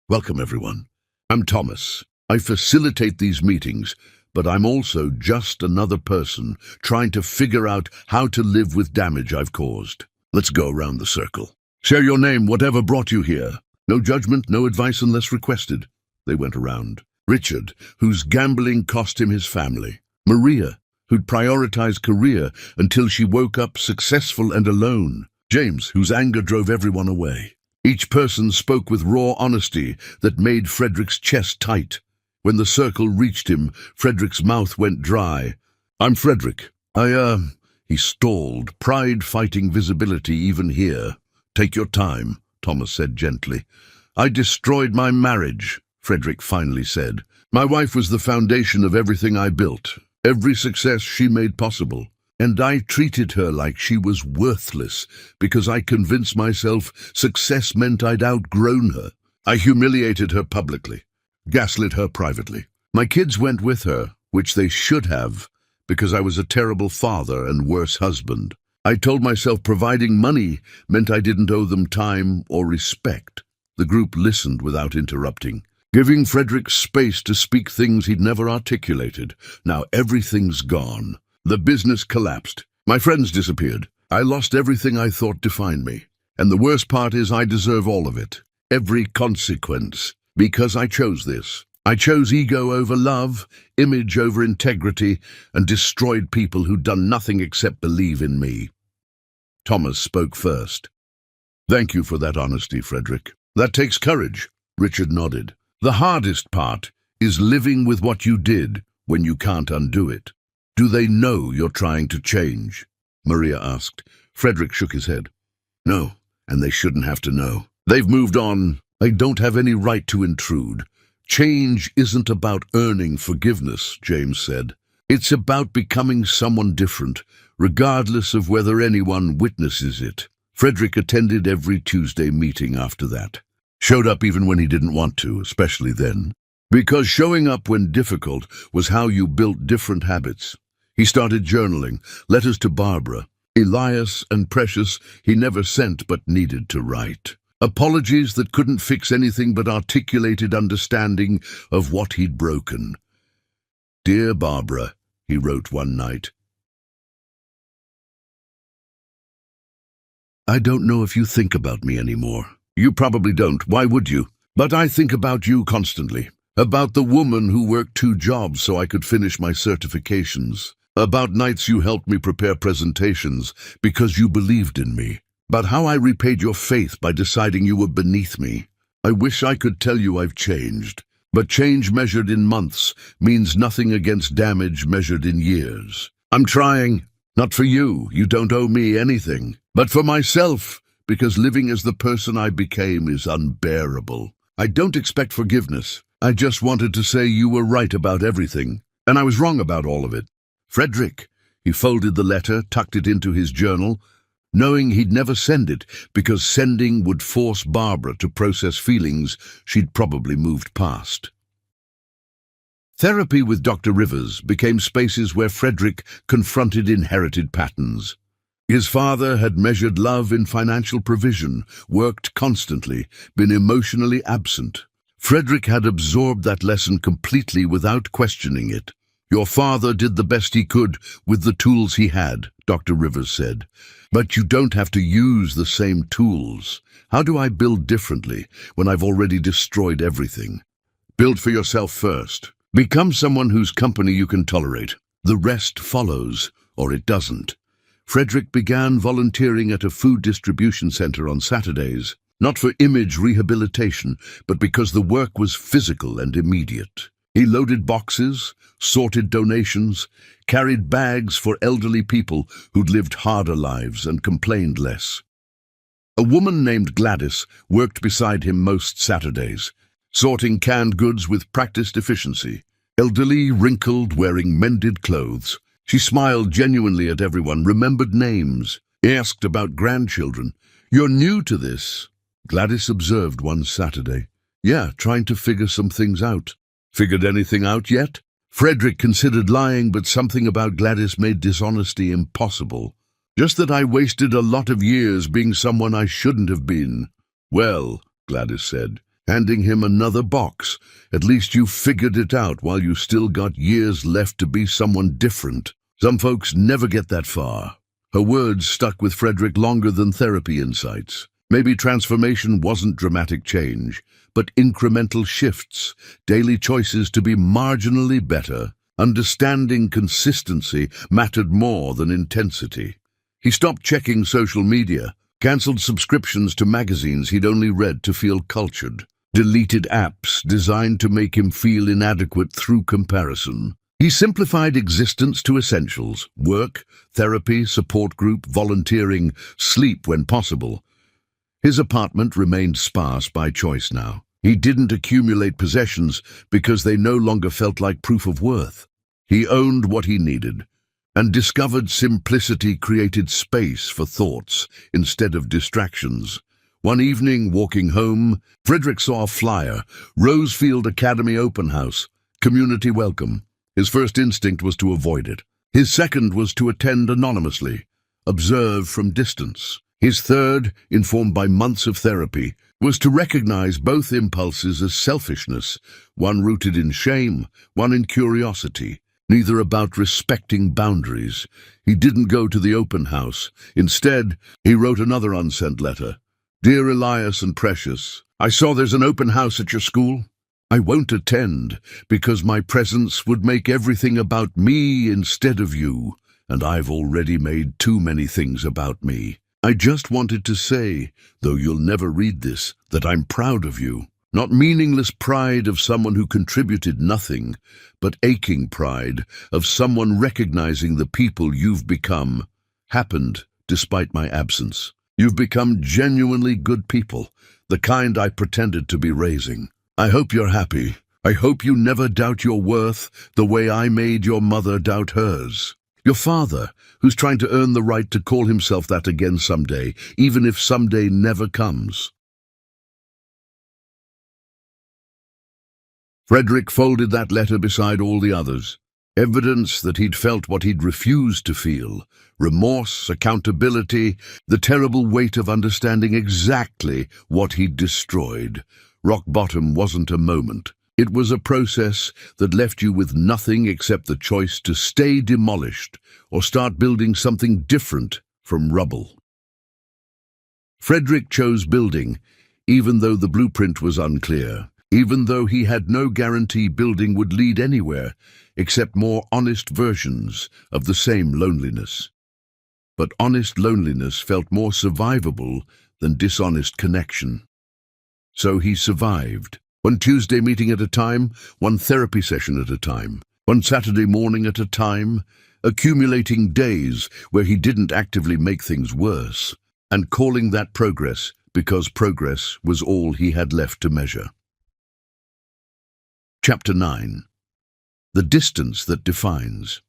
"Welcome, everyone. I'm Thomas. I facilitate these meetings, but I'm also just another person trying to figure out how to live with damage I've caused. Let's go around the circle. Share your name, whatever brought you here. No judgment, no advice unless requested." They went around. Richard, whose gambling cost him his family. Maria, who'd prioritized career until she woke up successful and alone. James, whose anger drove everyone away. Each person spoke with raw honesty that made Frederick's chest tight. When the circle reached him, Frederick's mouth went dry. "I'm Frederick. He stalled, pride fighting visibility even here. "Take your time," Thomas said gently. "I destroyed my marriage," Frederick finally said. "My wife was the foundation of everything I built, every success she made possible. And I treated her like she was worthless because I convinced myself success meant I'd outgrown her. I humiliated her publicly, gaslit her privately. My kids went with her, which they should have, because I was a terrible father and worse husband. I told myself providing money meant I didn't owe them time or respect." The group listened without interrupting, giving Frederick space to speak things he'd never articulated. Now everything's gone. The business collapsed. My friends disappeared. I lost everything I thought defined me. And the worst part is I deserve all of it. Every consequence. Because I chose this. I chose ego over love, image over integrity, and destroyed people who'd done nothing except believe in me. Thomas spoke first. "Thank you for that honesty, Frederick. That takes courage." Richard nodded. "The hardest part is living with what you did when you can't undo it." "Do they know you're trying to change?" Maria asked. Frederick shook his head. "No, and they shouldn't have to know. They've moved on. I don't have any right to intrude. Change isn't about earning forgiveness," James said. "It's about becoming someone different, regardless of whether anyone witnesses it." Frederick attended every Tuesday meeting after that. Showed up even when he didn't want to, especially then. Because showing up when difficult was how you built different habits. He started journaling, letters to Barbara, Elias and Precious he never sent but needed to write. Apologies that couldn't fix anything but articulated understanding of what he'd broken. "Dear Barbara," he wrote one night. "I don't know if you think about me anymore. You probably don't. Why would you? But I think about you constantly. About the woman who worked 2 jobs so I could finish my certifications. About nights you helped me prepare presentations because you believed in me. About how I repaid your faith by deciding you were beneath me. I wish I could tell you I've changed. But change measured in months means nothing against damage measured in years. I'm trying. Not for you. You don't owe me anything. But for myself, because living as the person I became is unbearable. I don't expect forgiveness. I just wanted to say you were right about everything, and I was wrong about all of it. Frederick." He folded the letter, tucked it into his journal, knowing he'd never send it because sending would force Barbara to process feelings she'd probably moved past. Therapy with Dr. Rivers became spaces where Frederick confronted inherited patterns. His father had measured love in financial provision, worked constantly, been emotionally absent. Frederick had absorbed that lesson completely without questioning it. "Your father did the best he could with the tools he had," Dr. Rivers said. "But you don't have to use the same tools. How do I build differently when I've already destroyed everything?" Build for yourself first. Become someone whose company you can tolerate. The rest follows, or it doesn't. Frederick began volunteering at a food distribution center on Saturdays, not for image rehabilitation, but because the work was physical and immediate. He loaded boxes, sorted donations, carried bags for elderly people who'd lived harder lives and complained less. A woman named Gladys worked beside him most Saturdays, sorting canned goods with practiced efficiency. Elderly, wrinkled, wearing mended clothes. She smiled genuinely at everyone, remembered names, asked about grandchildren. "You're new to this?" Gladys observed one Saturday. "Yeah, trying to figure some things out." "Figured anything out yet?" Frederick considered lying, but something about Gladys made dishonesty impossible. "Just that I wasted a lot of years being someone I shouldn't have been." "Well," Gladys said, handing him another box, "at least you figured it out while you still got years left to be someone different. Some folks never get that far." Her words stuck with Frederick longer than therapy insights. Maybe transformation wasn't dramatic change, but incremental shifts, daily choices to be marginally better. Understanding consistency mattered more than intensity. He stopped checking social media, cancelled subscriptions to magazines he'd only read to feel cultured, deleted apps designed to make him feel inadequate through comparison. He simplified existence to essentials: work, therapy, support group, volunteering, sleep when possible. His apartment remained sparse by choice now. He didn't accumulate possessions because they no longer felt like proof of worth. He owned what he needed, and discovered simplicity created space for thoughts instead of distractions. One evening, walking home, Frederick saw a flyer: Rosefield Academy Open House, community welcome. His first instinct was to avoid it. His second was to attend anonymously, observe from distance. His third, informed by months of therapy, was to recognize both impulses as selfishness, one rooted in shame, one in curiosity, neither about respecting boundaries. He didn't go to the open house. Instead, he wrote another unsent letter. "Dear Elias and Precious, I saw there's an open house at your school. I won't attend because my presence would make everything about me instead of you, and I've already made too many things about me. I just wanted to say, though you'll never read this, that I'm proud of you. Not meaningless pride of someone who contributed nothing, but aching pride of someone recognizing the people you've become happened despite my absence. You've become genuinely good people, the kind I pretended to be raising. I hope you're happy. I hope you never doubt your worth the way I made your mother doubt hers. Your father, who's trying to earn the right to call himself that again someday, even if someday never comes." Frederick folded that letter beside all the others. Evidence that he'd felt what he'd refused to feel: remorse, accountability, the terrible weight of understanding exactly what he'd destroyed. Rock bottom wasn't a moment. It was a process that left you with nothing except the choice to stay demolished or start building something different from rubble. Frederick chose building, even though the blueprint was unclear, even though he had no guarantee building would lead anywhere except more honest versions of the same loneliness. But honest loneliness felt more survivable than dishonest connection. So he survived. One Tuesday meeting at a time, one therapy session at a time, one Saturday morning at a time, accumulating days where he didn't actively make things worse, and calling that progress because progress was all he had left to measure. Chapter 9. The Distance That Defines.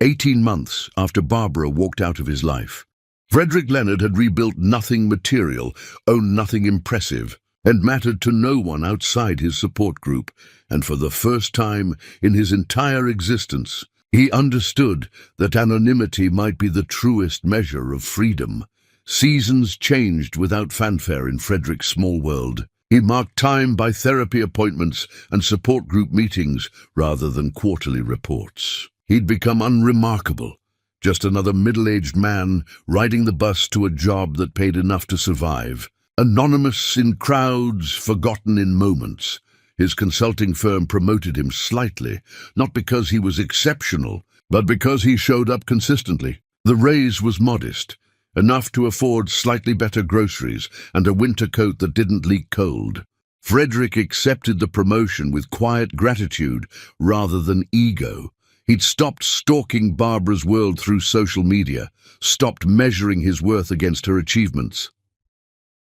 18 months after Barbara walked out of his life, Frederick Leonard had rebuilt nothing material, owned nothing impressive, and mattered to no one outside his support group, and for the first time in his entire existence, he understood that anonymity might be the truest measure of freedom. Seasons changed without fanfare in Frederick's small world. He marked time by therapy appointments and support group meetings rather than quarterly reports. He'd become unremarkable, just another middle-aged man riding the bus to a job that paid enough to survive. Anonymous in crowds, forgotten in moments. His consulting firm promoted him slightly, not because he was exceptional, but because he showed up consistently. The raise was modest, enough to afford slightly better groceries and a winter coat that didn't leak cold. Frederick accepted the promotion with quiet gratitude rather than ego. He'd stopped stalking Barbara's world through social media, stopped measuring his worth against her achievements.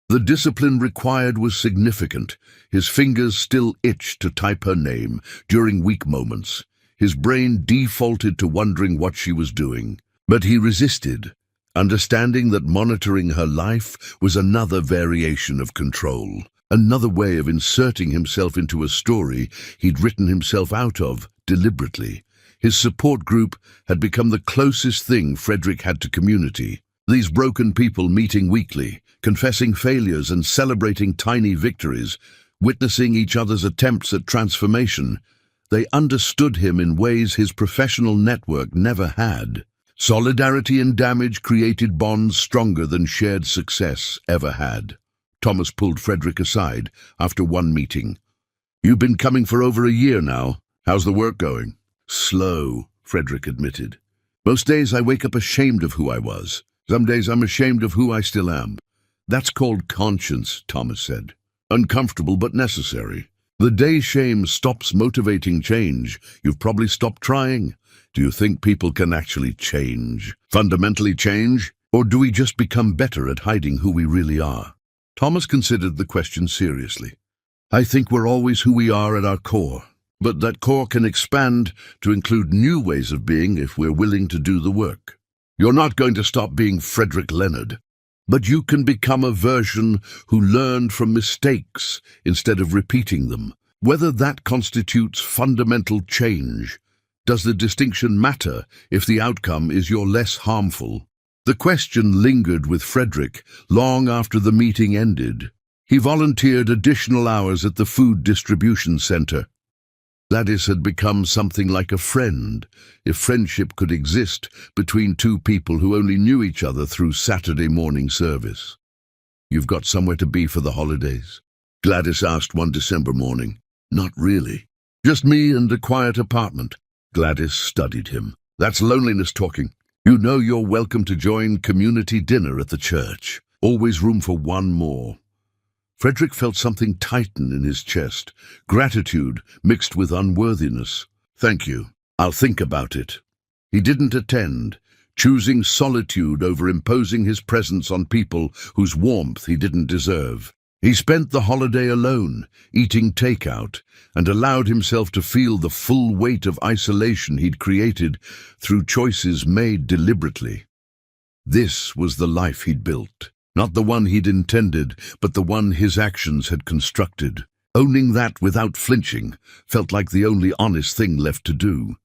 The discipline required was significant. His fingers still itched to type her name during weak moments. His brain defaulted to wondering what she was doing. But he resisted, understanding that monitoring her life was another variation of control, another way of inserting himself into a story he'd written himself out of deliberately. His support group had become the closest thing Frederick had to community. These broken people meeting weekly, confessing failures and celebrating tiny victories, witnessing each other's attempts at transformation. They understood him in ways his professional network never had. Solidarity in damage created bonds stronger than shared success ever had. Thomas pulled Frederick aside after one meeting. "You've been coming for over a year now. How's the work going?" "Slow," Frederick admitted. "Most days I wake up ashamed of who I was. Some days I'm ashamed of who I still am." "That's called conscience," Thomas said. "Uncomfortable but necessary. The day shame stops motivating change, you've probably stopped trying. Do you think people can actually change? Fundamentally change? Or do we just become better at hiding who we really are?" Thomas considered the question seriously. "I think we're always who we are at our core. But that core can expand to include new ways of being if we're willing to do the work. You're not going to stop being Frederick Leonard, but you can become a version who learned from mistakes instead of repeating them. Whether that constitutes fundamental change, does the distinction matter if the outcome is you're less harmful?" The question lingered with Frederick long after the meeting ended. He volunteered additional hours at the food distribution center. Gladys had become something like a friend, if friendship could exist between two people who only knew each other through Saturday morning service. "You've got somewhere to be for the holidays?" Gladys asked one December morning. "Not really. Just me and a quiet apartment." Gladys studied him. "That's loneliness talking. You know you're welcome to join community dinner at the church. Always room for one more." Frederick felt something tighten in his chest, gratitude mixed with unworthiness. "Thank you. I'll think about it." He didn't attend, choosing solitude over imposing his presence on people whose warmth he didn't deserve. He spent the holiday alone, eating takeout, and allowed himself to feel the full weight of isolation he'd created through choices made deliberately. This was the life he'd built. Not the one he'd intended, but the one his actions had constructed. Owning that without flinching felt like the only honest thing left to do.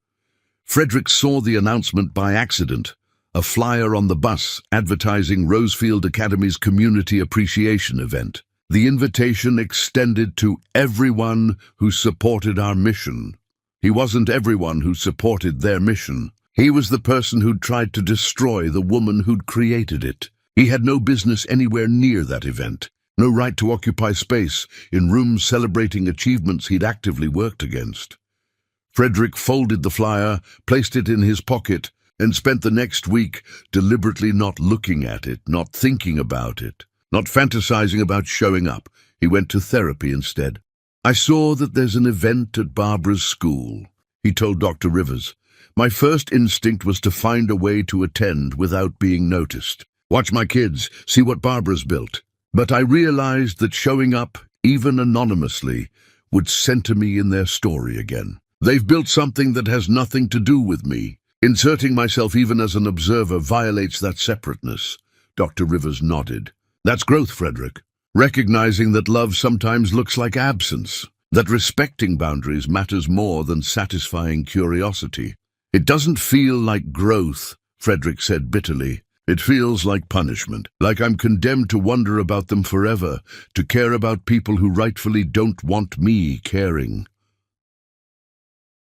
Frederick saw the announcement by accident, a flyer on the bus advertising Rosefield Academy's Community Appreciation event. The invitation extended to everyone who supported our mission. He wasn't everyone who supported their mission. He was the person who'd tried to destroy the woman who'd created it. He had no business anywhere near that event, no right to occupy space in rooms celebrating achievements he'd actively worked against. Frederick folded the flyer, placed it in his pocket, and spent the next week deliberately not looking at it, not thinking about it, not fantasizing about showing up. He went to therapy instead. "I saw that there's an event at Barbara's school," he told Dr. Rivers. "My first instinct was to find a way to attend without being noticed. Watch my kids, see what Barbara's built. But I realized that showing up, even anonymously, would center me in their story again. They've built something that has nothing to do with me. Inserting myself even as an observer violates that separateness." Dr. Rivers nodded. "That's growth, Frederick. Recognizing that love sometimes looks like absence. That respecting boundaries matters more than satisfying curiosity." "It doesn't feel like growth," Frederick said bitterly. "It feels like punishment, like I'm condemned to wonder about them forever, to care about people who rightfully don't want me caring."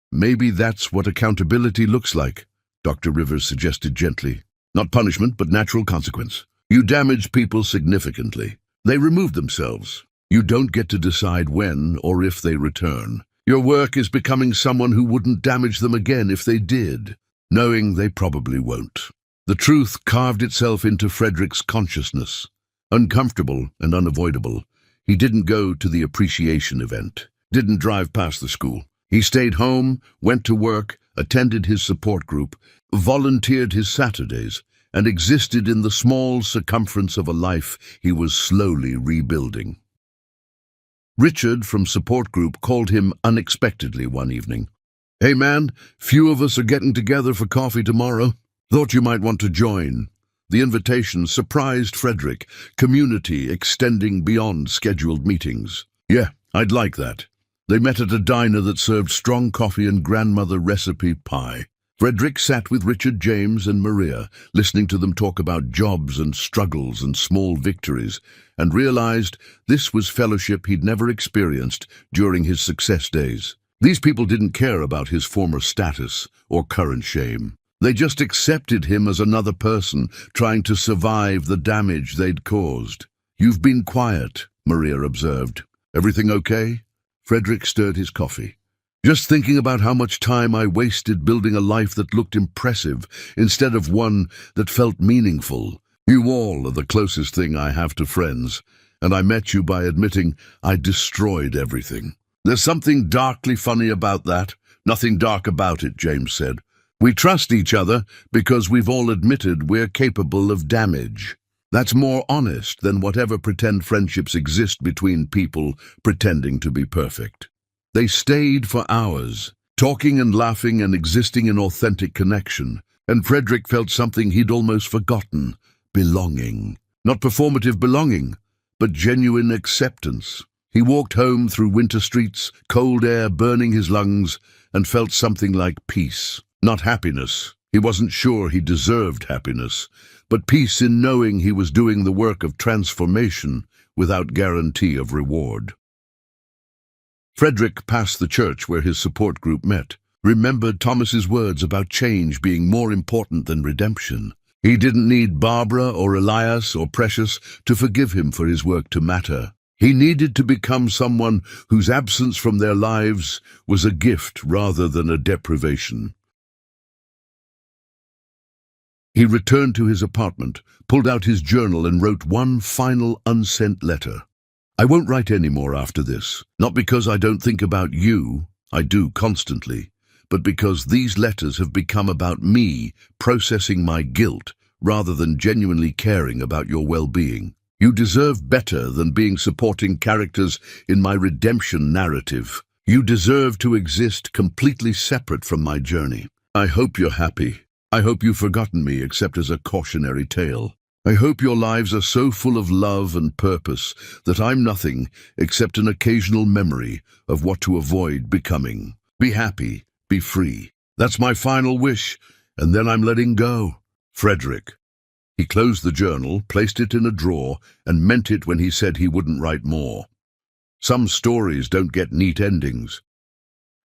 "Maybe that's what accountability looks like," Dr. Rivers suggested gently. "Not punishment, but natural consequence. You damage people significantly. They remove themselves. You don't get to decide when or if they return. Your work is becoming someone who wouldn't damage them again if they did, knowing they probably won't." The truth carved itself into Frederick's consciousness. Uncomfortable and unavoidable, he didn't go to the appreciation event, didn't drive past the school. He stayed home, went to work, attended his support group, volunteered his Saturdays, and existed in the small circumference of a life he was slowly rebuilding. Richard from support group called him unexpectedly one evening. "Hey man, few of us are getting together for coffee tomorrow. Thought you might want to join." The invitation surprised Frederick, community extending beyond scheduled meetings. "Yeah, I'd like that." They met at a diner that served strong coffee and grandmother recipe pie. Frederick sat with Richard, James, and Maria, listening to them talk about jobs and struggles and small victories, and realized this was fellowship he'd never experienced during his success days. These people didn't care about his former status or current shame. They just accepted him as another person trying to survive the damage they'd caused. "You've been quiet," Maria observed. "Everything okay?" Frederick stirred his coffee. "Just thinking about how much time I wasted building a life that looked impressive instead of one that felt meaningful. You all are the closest thing I have to friends, and I met you by admitting I destroyed everything." "There's something darkly funny about that." "Nothing dark about it," James said. "We trust each other because we've all admitted we're capable of damage. That's more honest than whatever pretend friendships exist between people pretending to be perfect." They stayed for hours, talking and laughing and existing in authentic connection, and Frederick felt something he'd almost forgotten: belonging. Not performative belonging, but genuine acceptance. He walked home through winter streets, cold air burning his lungs, and felt something like peace. Not happiness. He wasn't sure he deserved happiness, but peace in knowing he was doing the work of transformation without guarantee of reward. Frederick passed the church where his support group met, remembered Thomas's words about change being more important than redemption. He didn't need Barbara or Elias or Precious to forgive him for his work to matter. He needed to become someone whose absence from their lives was a gift rather than a deprivation. He returned to his apartment, pulled out his journal and wrote one final unsent letter. "I won't write any more after this, not because I don't think about you, I do constantly, but because these letters have become about me processing my guilt rather than genuinely caring about your well-being. You deserve better than being supporting characters in my redemption narrative. You deserve to exist completely separate from my journey. I hope you're happy. I hope you've forgotten me except as a cautionary tale. I hope your lives are so full of love and purpose that I'm nothing except an occasional memory of what to avoid becoming. Be happy, be free. That's my final wish, and then I'm letting go. Frederick." He closed the journal, placed it in a drawer, and meant it when he said he wouldn't write more. Some stories don't get neat endings.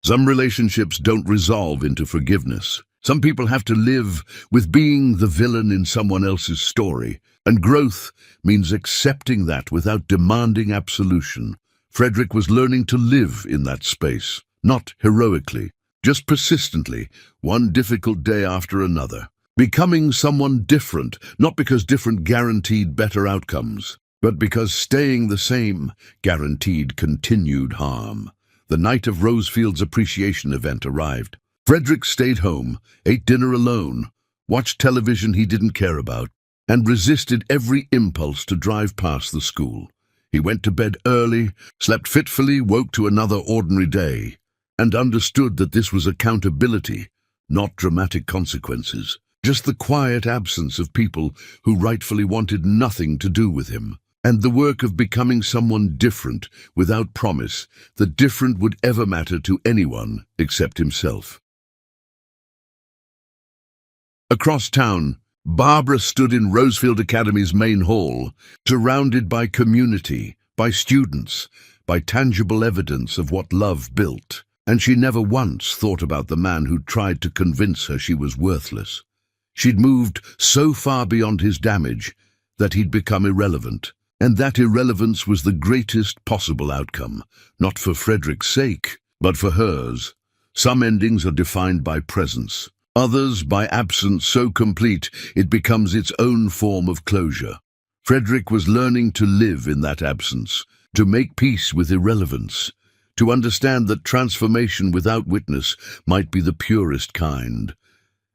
Some relationships don't resolve into forgiveness. Some people have to live with being the villain in someone else's story, and growth means accepting that without demanding absolution. Frederick was learning to live in that space, not heroically, just persistently, one difficult day after another. Becoming someone different, not because different guaranteed better outcomes, but because staying the same guaranteed continued harm. The night of Rosefield's appreciation event arrived. Frederick stayed home, ate dinner alone, watched television he didn't care about, and resisted every impulse to drive past the school. He went to bed early, slept fitfully, woke to another ordinary day, and understood that this was accountability, not dramatic consequences, just the quiet absence of people who rightfully wanted nothing to do with him, and the work of becoming someone different without promise that different would ever matter to anyone except himself. Across town, Barbara stood in Rosefield Academy's main hall, surrounded by community, by students, by tangible evidence of what love built, and she never once thought about the man who tried to convince her she was worthless. She'd moved so far beyond his damage that he'd become irrelevant, and that irrelevance was the greatest possible outcome, not for Frederick's sake, but for hers. Some endings are defined by presence. Others by absence so complete it becomes its own form of closure. Frederick was learning to live in that absence, to make peace with irrelevance, to understand that transformation without witness might be the purest kind.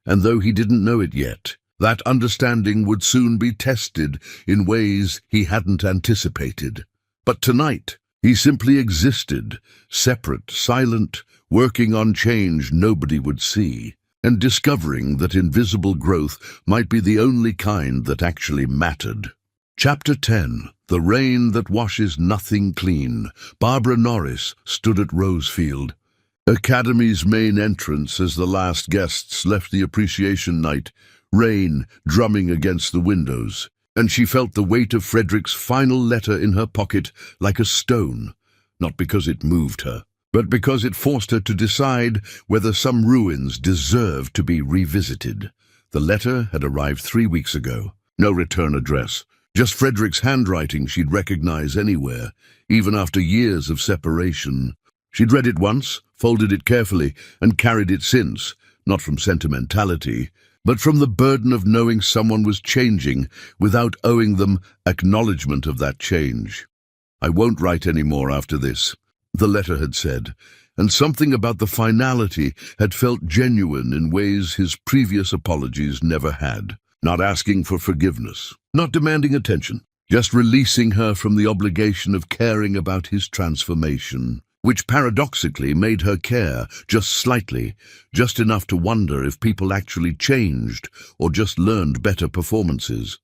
And though he didn't know it yet, that understanding would soon be tested in ways he hadn't anticipated. But tonight, he simply existed, separate, silent, working on change nobody would see, and discovering that invisible growth might be the only kind that actually mattered. Chapter 10. The Rain That Washes Nothing Clean. Barbara Norris stood at Rosefield, Academy's main entrance, as the last guests left the appreciation night, rain drumming against the windows, and she felt the weight of Frederick's final letter in her pocket like a stone, not because it moved her, but because it forced her to decide whether some ruins deserved to be revisited. The letter had arrived 3 weeks ago. No return address. Just Frederick's handwriting she'd recognize anywhere, even after years of separation. She'd read it once, folded it carefully, and carried it since, not from sentimentality, but from the burden of knowing someone was changing without owing them acknowledgement of that change. "I won't write any more after this," the letter had said, and something about the finality had felt genuine in ways his previous apologies never had. Not asking for forgiveness, not demanding attention, just releasing her from the obligation of caring about his transformation, which paradoxically made her care just slightly, just enough to wonder if people actually changed or just learned better performances.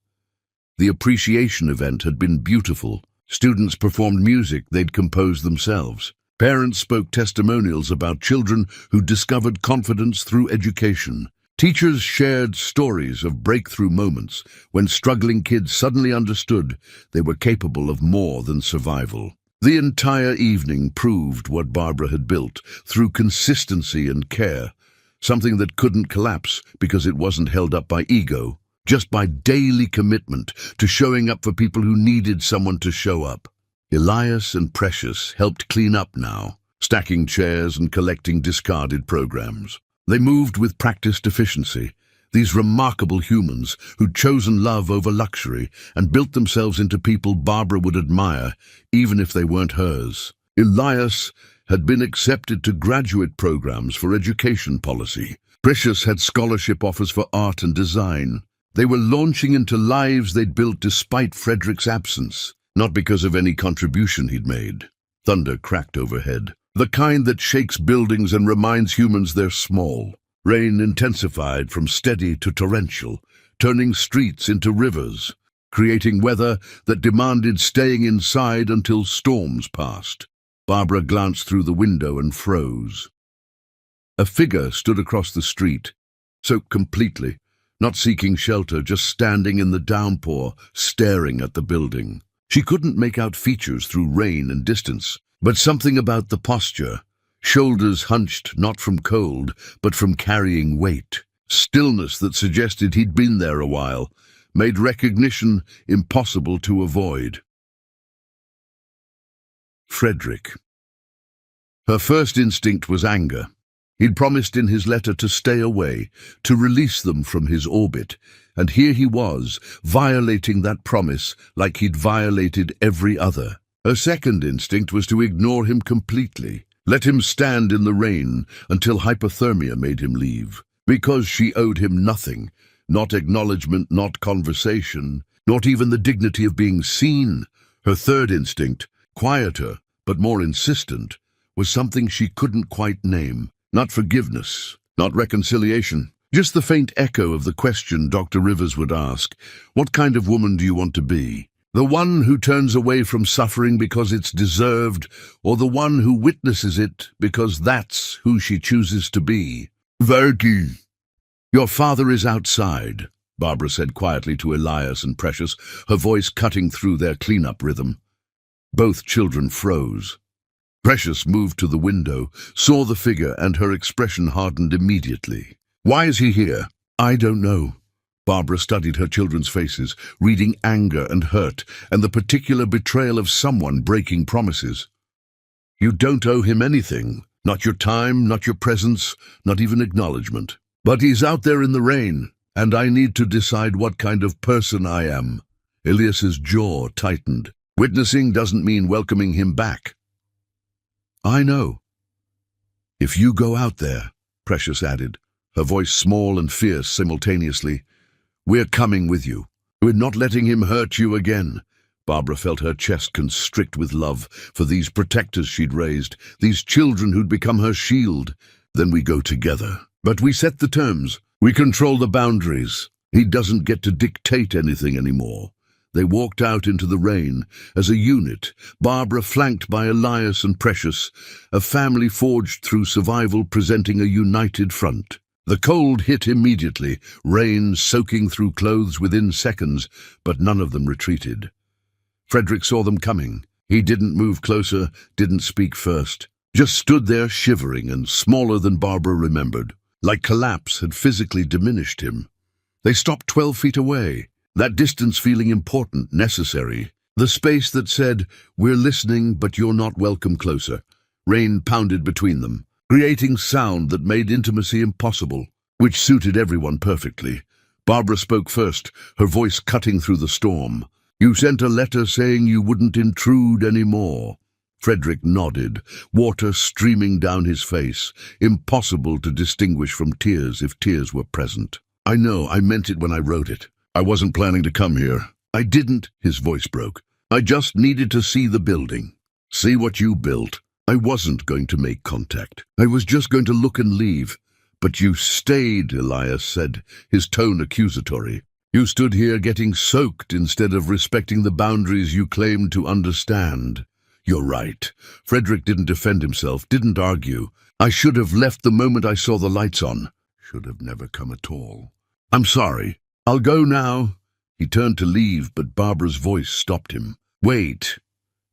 The appreciation event had been beautiful. Students performed music they'd composed themselves. Parents spoke testimonials about children who discovered confidence through education. Teachers shared stories of breakthrough moments when struggling kids suddenly understood they were capable of more than survival. The entire evening proved what Barbara had built through consistency and care, something that couldn't collapse because it wasn't held up by ego, just by daily commitment to showing up for people who needed someone to show up. Elias and Precious helped clean up now, stacking chairs and collecting discarded programs. They moved with practiced efficiency, these remarkable humans who'd chosen love over luxury and built themselves into people Barbara would admire, even if they weren't hers. Elias had been accepted to graduate programs for education policy. Precious had scholarship offers for art and design. They were launching into lives they'd built despite Frederick's absence, not because of any contribution he'd made. Thunder cracked overhead, the kind that shakes buildings and reminds humans they're small. Rain intensified from steady to torrential, turning streets into rivers, creating weather that demanded staying inside until storms passed. Barbara glanced through the window and froze. A figure stood across the street, soaked completely, not seeking shelter, just standing in the downpour, staring at the building. She couldn't make out features through rain and distance, but something about the posture, shoulders hunched not from cold, but from carrying weight, stillness that suggested he'd been there a while, made recognition impossible to avoid. Frederick. Her first instinct was anger. He'd promised in his letter to stay away, to release them from his orbit, and here he was, violating that promise like he'd violated every other. Her second instinct was to ignore him completely, let him stand in the rain until hypothermia made him leave, because she owed him nothing, not acknowledgement, not conversation, not even the dignity of being seen. Her third instinct, quieter but more insistent, was something she couldn't quite name. Not forgiveness, not reconciliation, just the faint echo of the question Dr. Rivers would ask, "What kind of woman do you want to be? The one who turns away from suffering because it's deserved, or the one who witnesses it because that's who she chooses to be?" "Verdi." "Your father is outside," Barbara said quietly to Elias and Precious, her voice cutting through their clean-up rhythm. Both children froze. Precious moved to the window, saw the figure, and her expression hardened immediately. "Why is he here?" "I don't know." Barbara studied her children's faces, reading anger and hurt, and the particular betrayal of someone breaking promises. "You don't owe him anything. Not your time, not your presence, not even acknowledgement. But he's out there in the rain, and I need to decide what kind of person I am." Elias's jaw tightened. "Witnessing doesn't mean welcoming him back." "I know." "If you go out there," Precious added, her voice small and fierce simultaneously, "we're coming with you. We're not letting him hurt you again. Barbara felt her chest constrict with love for these protectors she'd raised, these children who'd become her shield. Then we go together. But we set the terms. We control the boundaries. He doesn't get to dictate anything anymore. They walked out into the rain as a unit, Barbara flanked by Elias and Precious, a family forged through survival presenting a united front. The cold hit immediately, rain soaking through clothes within seconds, but none of them retreated. Frederick saw them coming. He didn't move closer, didn't speak first, just stood there shivering and smaller than Barbara remembered, like collapse had physically diminished him. They stopped 12 feet away, that distance feeling important, necessary. The space that said, "We're listening, but you're not welcome closer." Rain pounded between them, creating sound that made intimacy impossible, which suited everyone perfectly. Barbara spoke first, her voice cutting through the storm. "You sent a letter saying you wouldn't intrude anymore." Frederick nodded, water streaming down his face, impossible to distinguish from tears if tears were present. "I know, I meant it when I wrote it. I wasn't planning to come here." "I didn't," his voice broke. "I just needed to see the building. See what you built. I wasn't going to make contact. I was just going to look and leave. But you stayed," Elias said, his tone accusatory. "You stood here getting soaked instead of respecting the boundaries you claimed to understand." "You're right." Frederick didn't defend himself, didn't argue. "I should have left the moment I saw the lights on. Should have never come at all. I'm sorry. I'll go now." He turned to leave, but Barbara's voice stopped him. "Wait."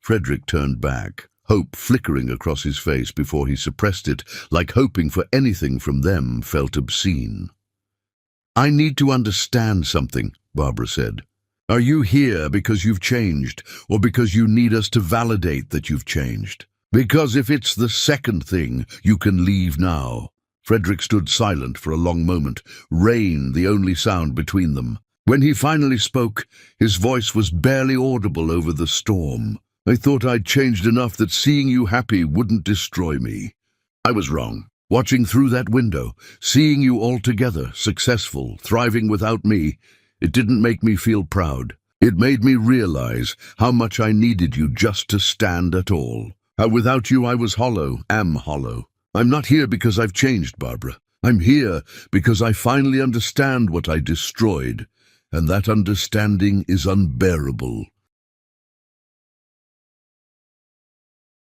Frederick turned back, hope flickering across his face before he suppressed it, like hoping for anything from them felt obscene. "I need to understand something," Barbara said. "Are you here because you've changed, or because you need us to validate that you've changed? Because if it's the second thing, you can leave now." Frederick stood silent for a long moment, rain the only sound between them. When he finally spoke, his voice was barely audible over the storm. "I thought I'd changed enough that seeing you happy wouldn't destroy me. I was wrong. Watching through that window, seeing you all together, successful, thriving without me, it didn't make me feel proud. It made me realize how much I needed you just to stand at all. How without you I was hollow, am hollow. I'm not here because I've changed, Barbara. I'm here because I finally understand what I destroyed, and that understanding is unbearable."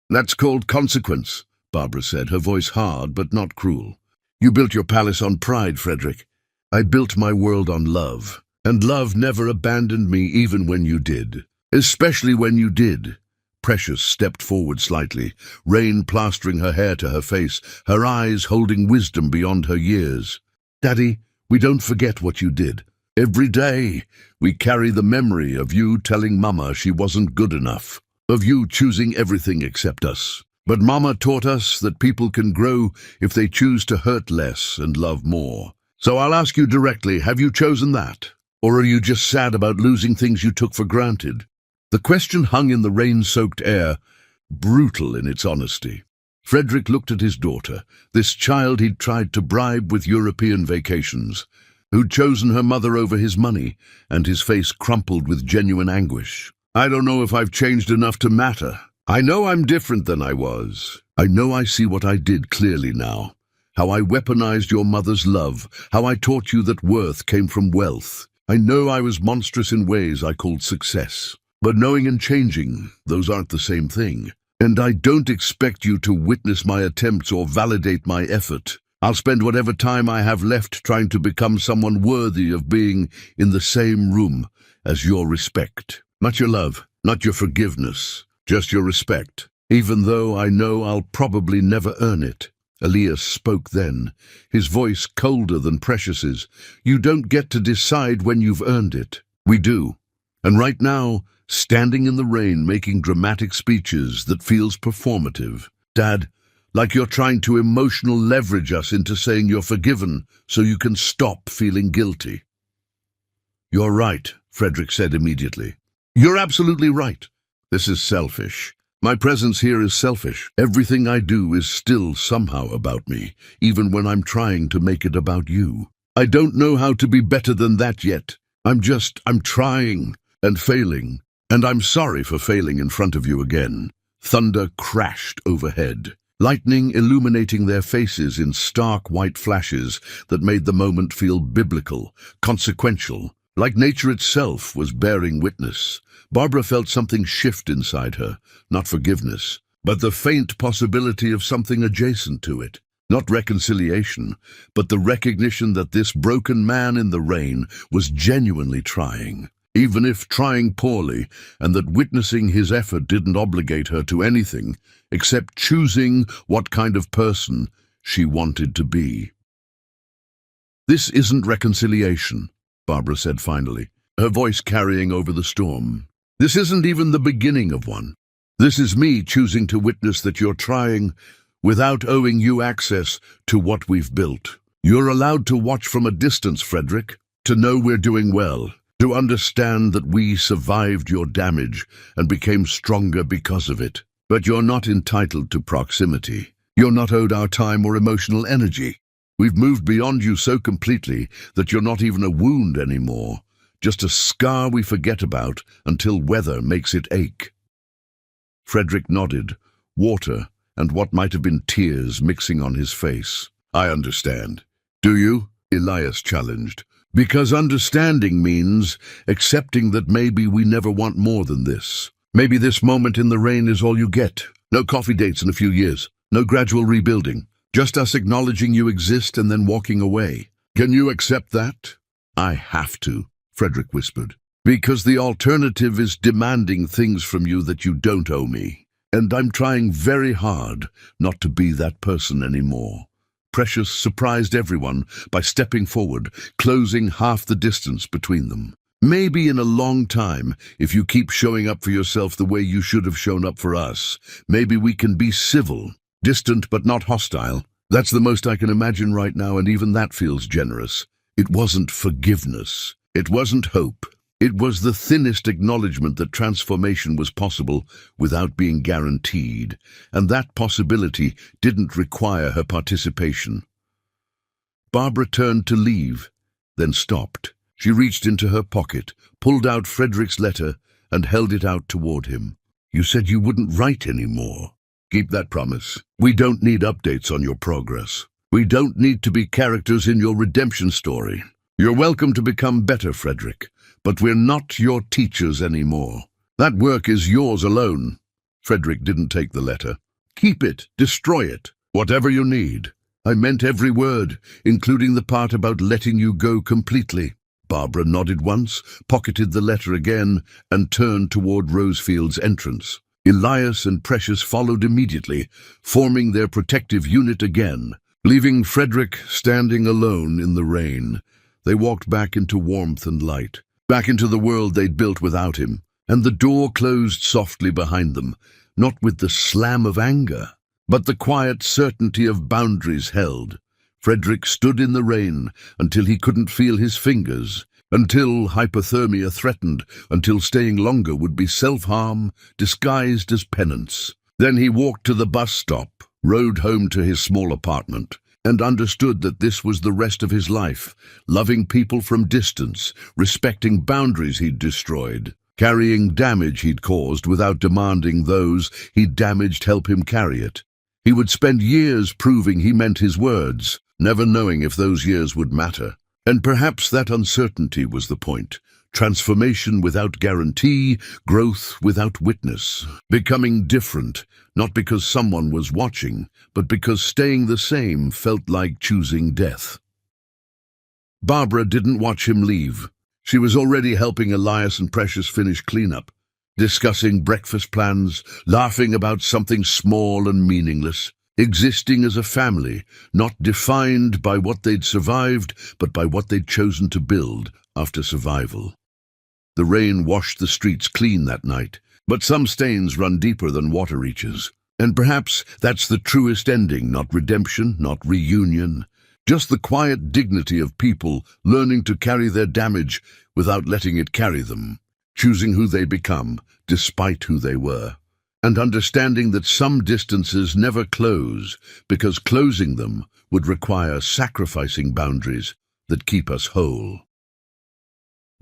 "That's called consequence," Barbara said, her voice hard but not cruel. "You built your palace on pride, Frederick. I built my world on love, and love never abandoned me even when you did. Especially when you did." Precious stepped forward slightly, rain plastering her hair to her face, her eyes holding wisdom beyond her years. "Daddy, we don't forget what you did. Every day we carry the memory of you telling Mama she wasn't good enough, of you choosing everything except us. But Mama taught us that people can grow if they choose to hurt less and love more. So I'll ask you directly, have you chosen that? Or are you just sad about losing things you took for granted?" The question hung in the rain-soaked air, brutal in its honesty. Frederick looked at his daughter, this child he'd tried to bribe with European vacations, who'd chosen her mother over his money, and his face crumpled with genuine anguish. "I don't know if I've changed enough to matter. I know I'm different than I was. I know I see what I did clearly now. How I weaponized your mother's love, how I taught you that worth came from wealth. I know I was monstrous in ways I called success. But knowing and changing, those aren't the same thing. And I don't expect you to witness my attempts or validate my effort. I'll spend whatever time I have left trying to become someone worthy of being in the same room as your respect. Not your love, not your forgiveness, just your respect. Even though I know I'll probably never earn it." Elias spoke then, his voice colder than Precious's. "You don't get to decide when you've earned it. We do. And right now, standing in the rain making dramatic speeches that feels performative. Dad, like you're trying to emotional leverage us into saying you're forgiven so you can stop feeling guilty." "You're right," Frederick said immediately. "You're absolutely right. This is selfish. My presence here is selfish. Everything I do is still somehow about me, even when I'm trying to make it about you. I don't know how to be better than that yet. I'm trying and failing. And I'm sorry for failing in front of you again." Thunder crashed overhead, lightning illuminating their faces in stark white flashes that made the moment feel biblical, consequential, like nature itself was bearing witness. Barbara felt something shift inside her, not forgiveness, but the faint possibility of something adjacent to it. Not reconciliation, but the recognition that this broken man in the rain was genuinely trying, even if trying poorly, and that witnessing his effort didn't obligate her to anything except choosing what kind of person she wanted to be. "This isn't reconciliation," Barbara said finally, her voice carrying over the storm. "This isn't even the beginning of one. This is me choosing to witness that you're trying without owing you access to what we've built. You're allowed to watch from a distance, Frederick, to know we're doing well, to understand that we survived your damage and became stronger because of it. But you're not entitled to proximity. You're not owed our time or emotional energy. We've moved beyond you so completely that you're not even a wound anymore, just a scar we forget about until weather makes it ache." Frederick nodded, water and what might have been tears mixing on his face. "I understand." "Do you?" Elias challenged. "Because understanding means accepting that maybe we never want more than this. Maybe this moment in the rain is all you get. No coffee dates in a few years. No gradual rebuilding. Just us acknowledging you exist and then walking away. Can you accept that?" "I have to," Frederick whispered. "Because the alternative is demanding things from you that you don't owe me. And I'm trying very hard not to be that person anymore." Precious surprised everyone by stepping forward, closing half the distance between them. "Maybe in a long time, if you keep showing up for yourself the way you should have shown up for us, maybe we can be civil, distant but not hostile. That's the most I can imagine right now, and even that feels generous." It wasn't forgiveness. It wasn't hope. It was the thinnest acknowledgement that transformation was possible without being guaranteed, and that possibility didn't require her participation. Barbara turned to leave, then stopped. She reached into her pocket, pulled out Frederick's letter, and held it out toward him. "You said you wouldn't write anymore. Keep that promise. We don't need updates on your progress. We don't need to be characters in your redemption story. You're welcome to become better, Frederick, but we're not your teachers anymore. That work is yours alone." Frederick didn't take the letter. "Keep it, destroy it, whatever you need. I meant every word, including the part about letting you go completely." Barbara nodded once, pocketed the letter again, and turned toward Rosefield's entrance. Elias and Precious followed immediately, forming their protective unit again. Leaving Frederick standing alone in the rain, they walked back into warmth and light, back into the world they'd built without him, and the door closed softly behind them, not with the slam of anger, but the quiet certainty of boundaries held. Frederick stood in the rain until he couldn't feel his fingers, until hypothermia threatened, until staying longer would be self-harm disguised as penance. Then he walked to the bus stop, rode home to his small apartment, and understood that this was the rest of his life, loving people from distance, respecting boundaries he'd destroyed, carrying damage he'd caused without demanding those he'd damaged help him carry it. He would spend years proving he meant his words, never knowing if those years would matter. And perhaps that uncertainty was the point. Transformation without guarantee, growth without witness, becoming different, not because someone was watching, but because staying the same felt like choosing death. Barbara didn't watch him leave. She was already helping Elias and Precious finish cleanup, discussing breakfast plans, laughing about something small and meaningless, existing as a family, not defined by what they'd survived, but by what they'd chosen to build after survival. The rain washed the streets clean that night, but some stains run deeper than water reaches. And perhaps that's the truest ending, not redemption, not reunion, just the quiet dignity of people learning to carry their damage without letting it carry them, choosing who they become despite who they were, and understanding that some distances never close because closing them would require sacrificing boundaries that keep us whole.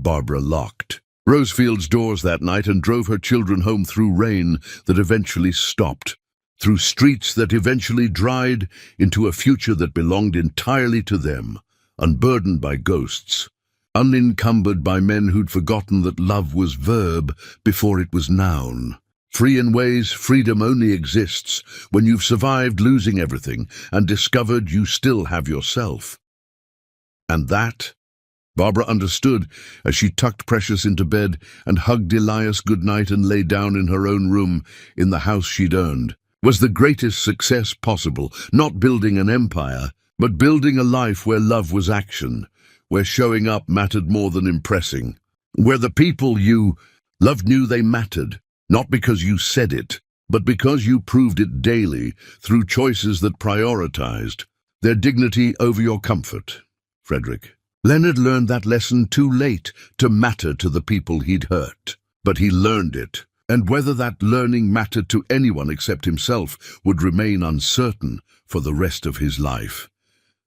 Barbara locked. Rosefield's doors that night and drove her children home through rain that eventually stopped, through streets that eventually dried into a future that belonged entirely to them, unburdened by ghosts, unencumbered by men who'd forgotten that love was verb before it was noun. Free in ways freedom only exists when you've survived losing everything and discovered you still have yourself. And that, Barbara understood as she tucked Precious into bed and hugged Elias goodnight and lay down in her own room in the house she'd earned, was the greatest success possible, not building an empire, but building a life where love was action, where showing up mattered more than impressing, where the people you loved knew they mattered, not because you said it, but because you proved it daily through choices that prioritized their dignity over your comfort. Frederick. Leonard learned that lesson too late to matter to the people he'd hurt. But he learned it, and whether that learning mattered to anyone except himself would remain uncertain for the rest of his life.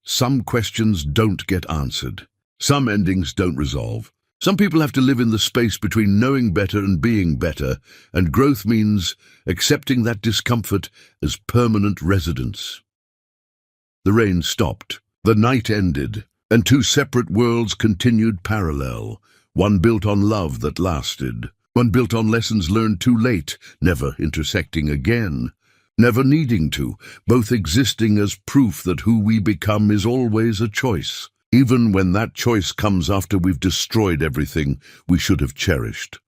Some questions don't get answered. Some endings don't resolve. Some people have to live in the space between knowing better and being better, and growth means accepting that discomfort as permanent residence. The rain stopped. The night ended, and two separate worlds continued parallel, one built on love that lasted, one built on lessons learned too late, never intersecting again, never needing to, both existing as proof that who we become is always a choice, even when that choice comes after we've destroyed everything we should have cherished.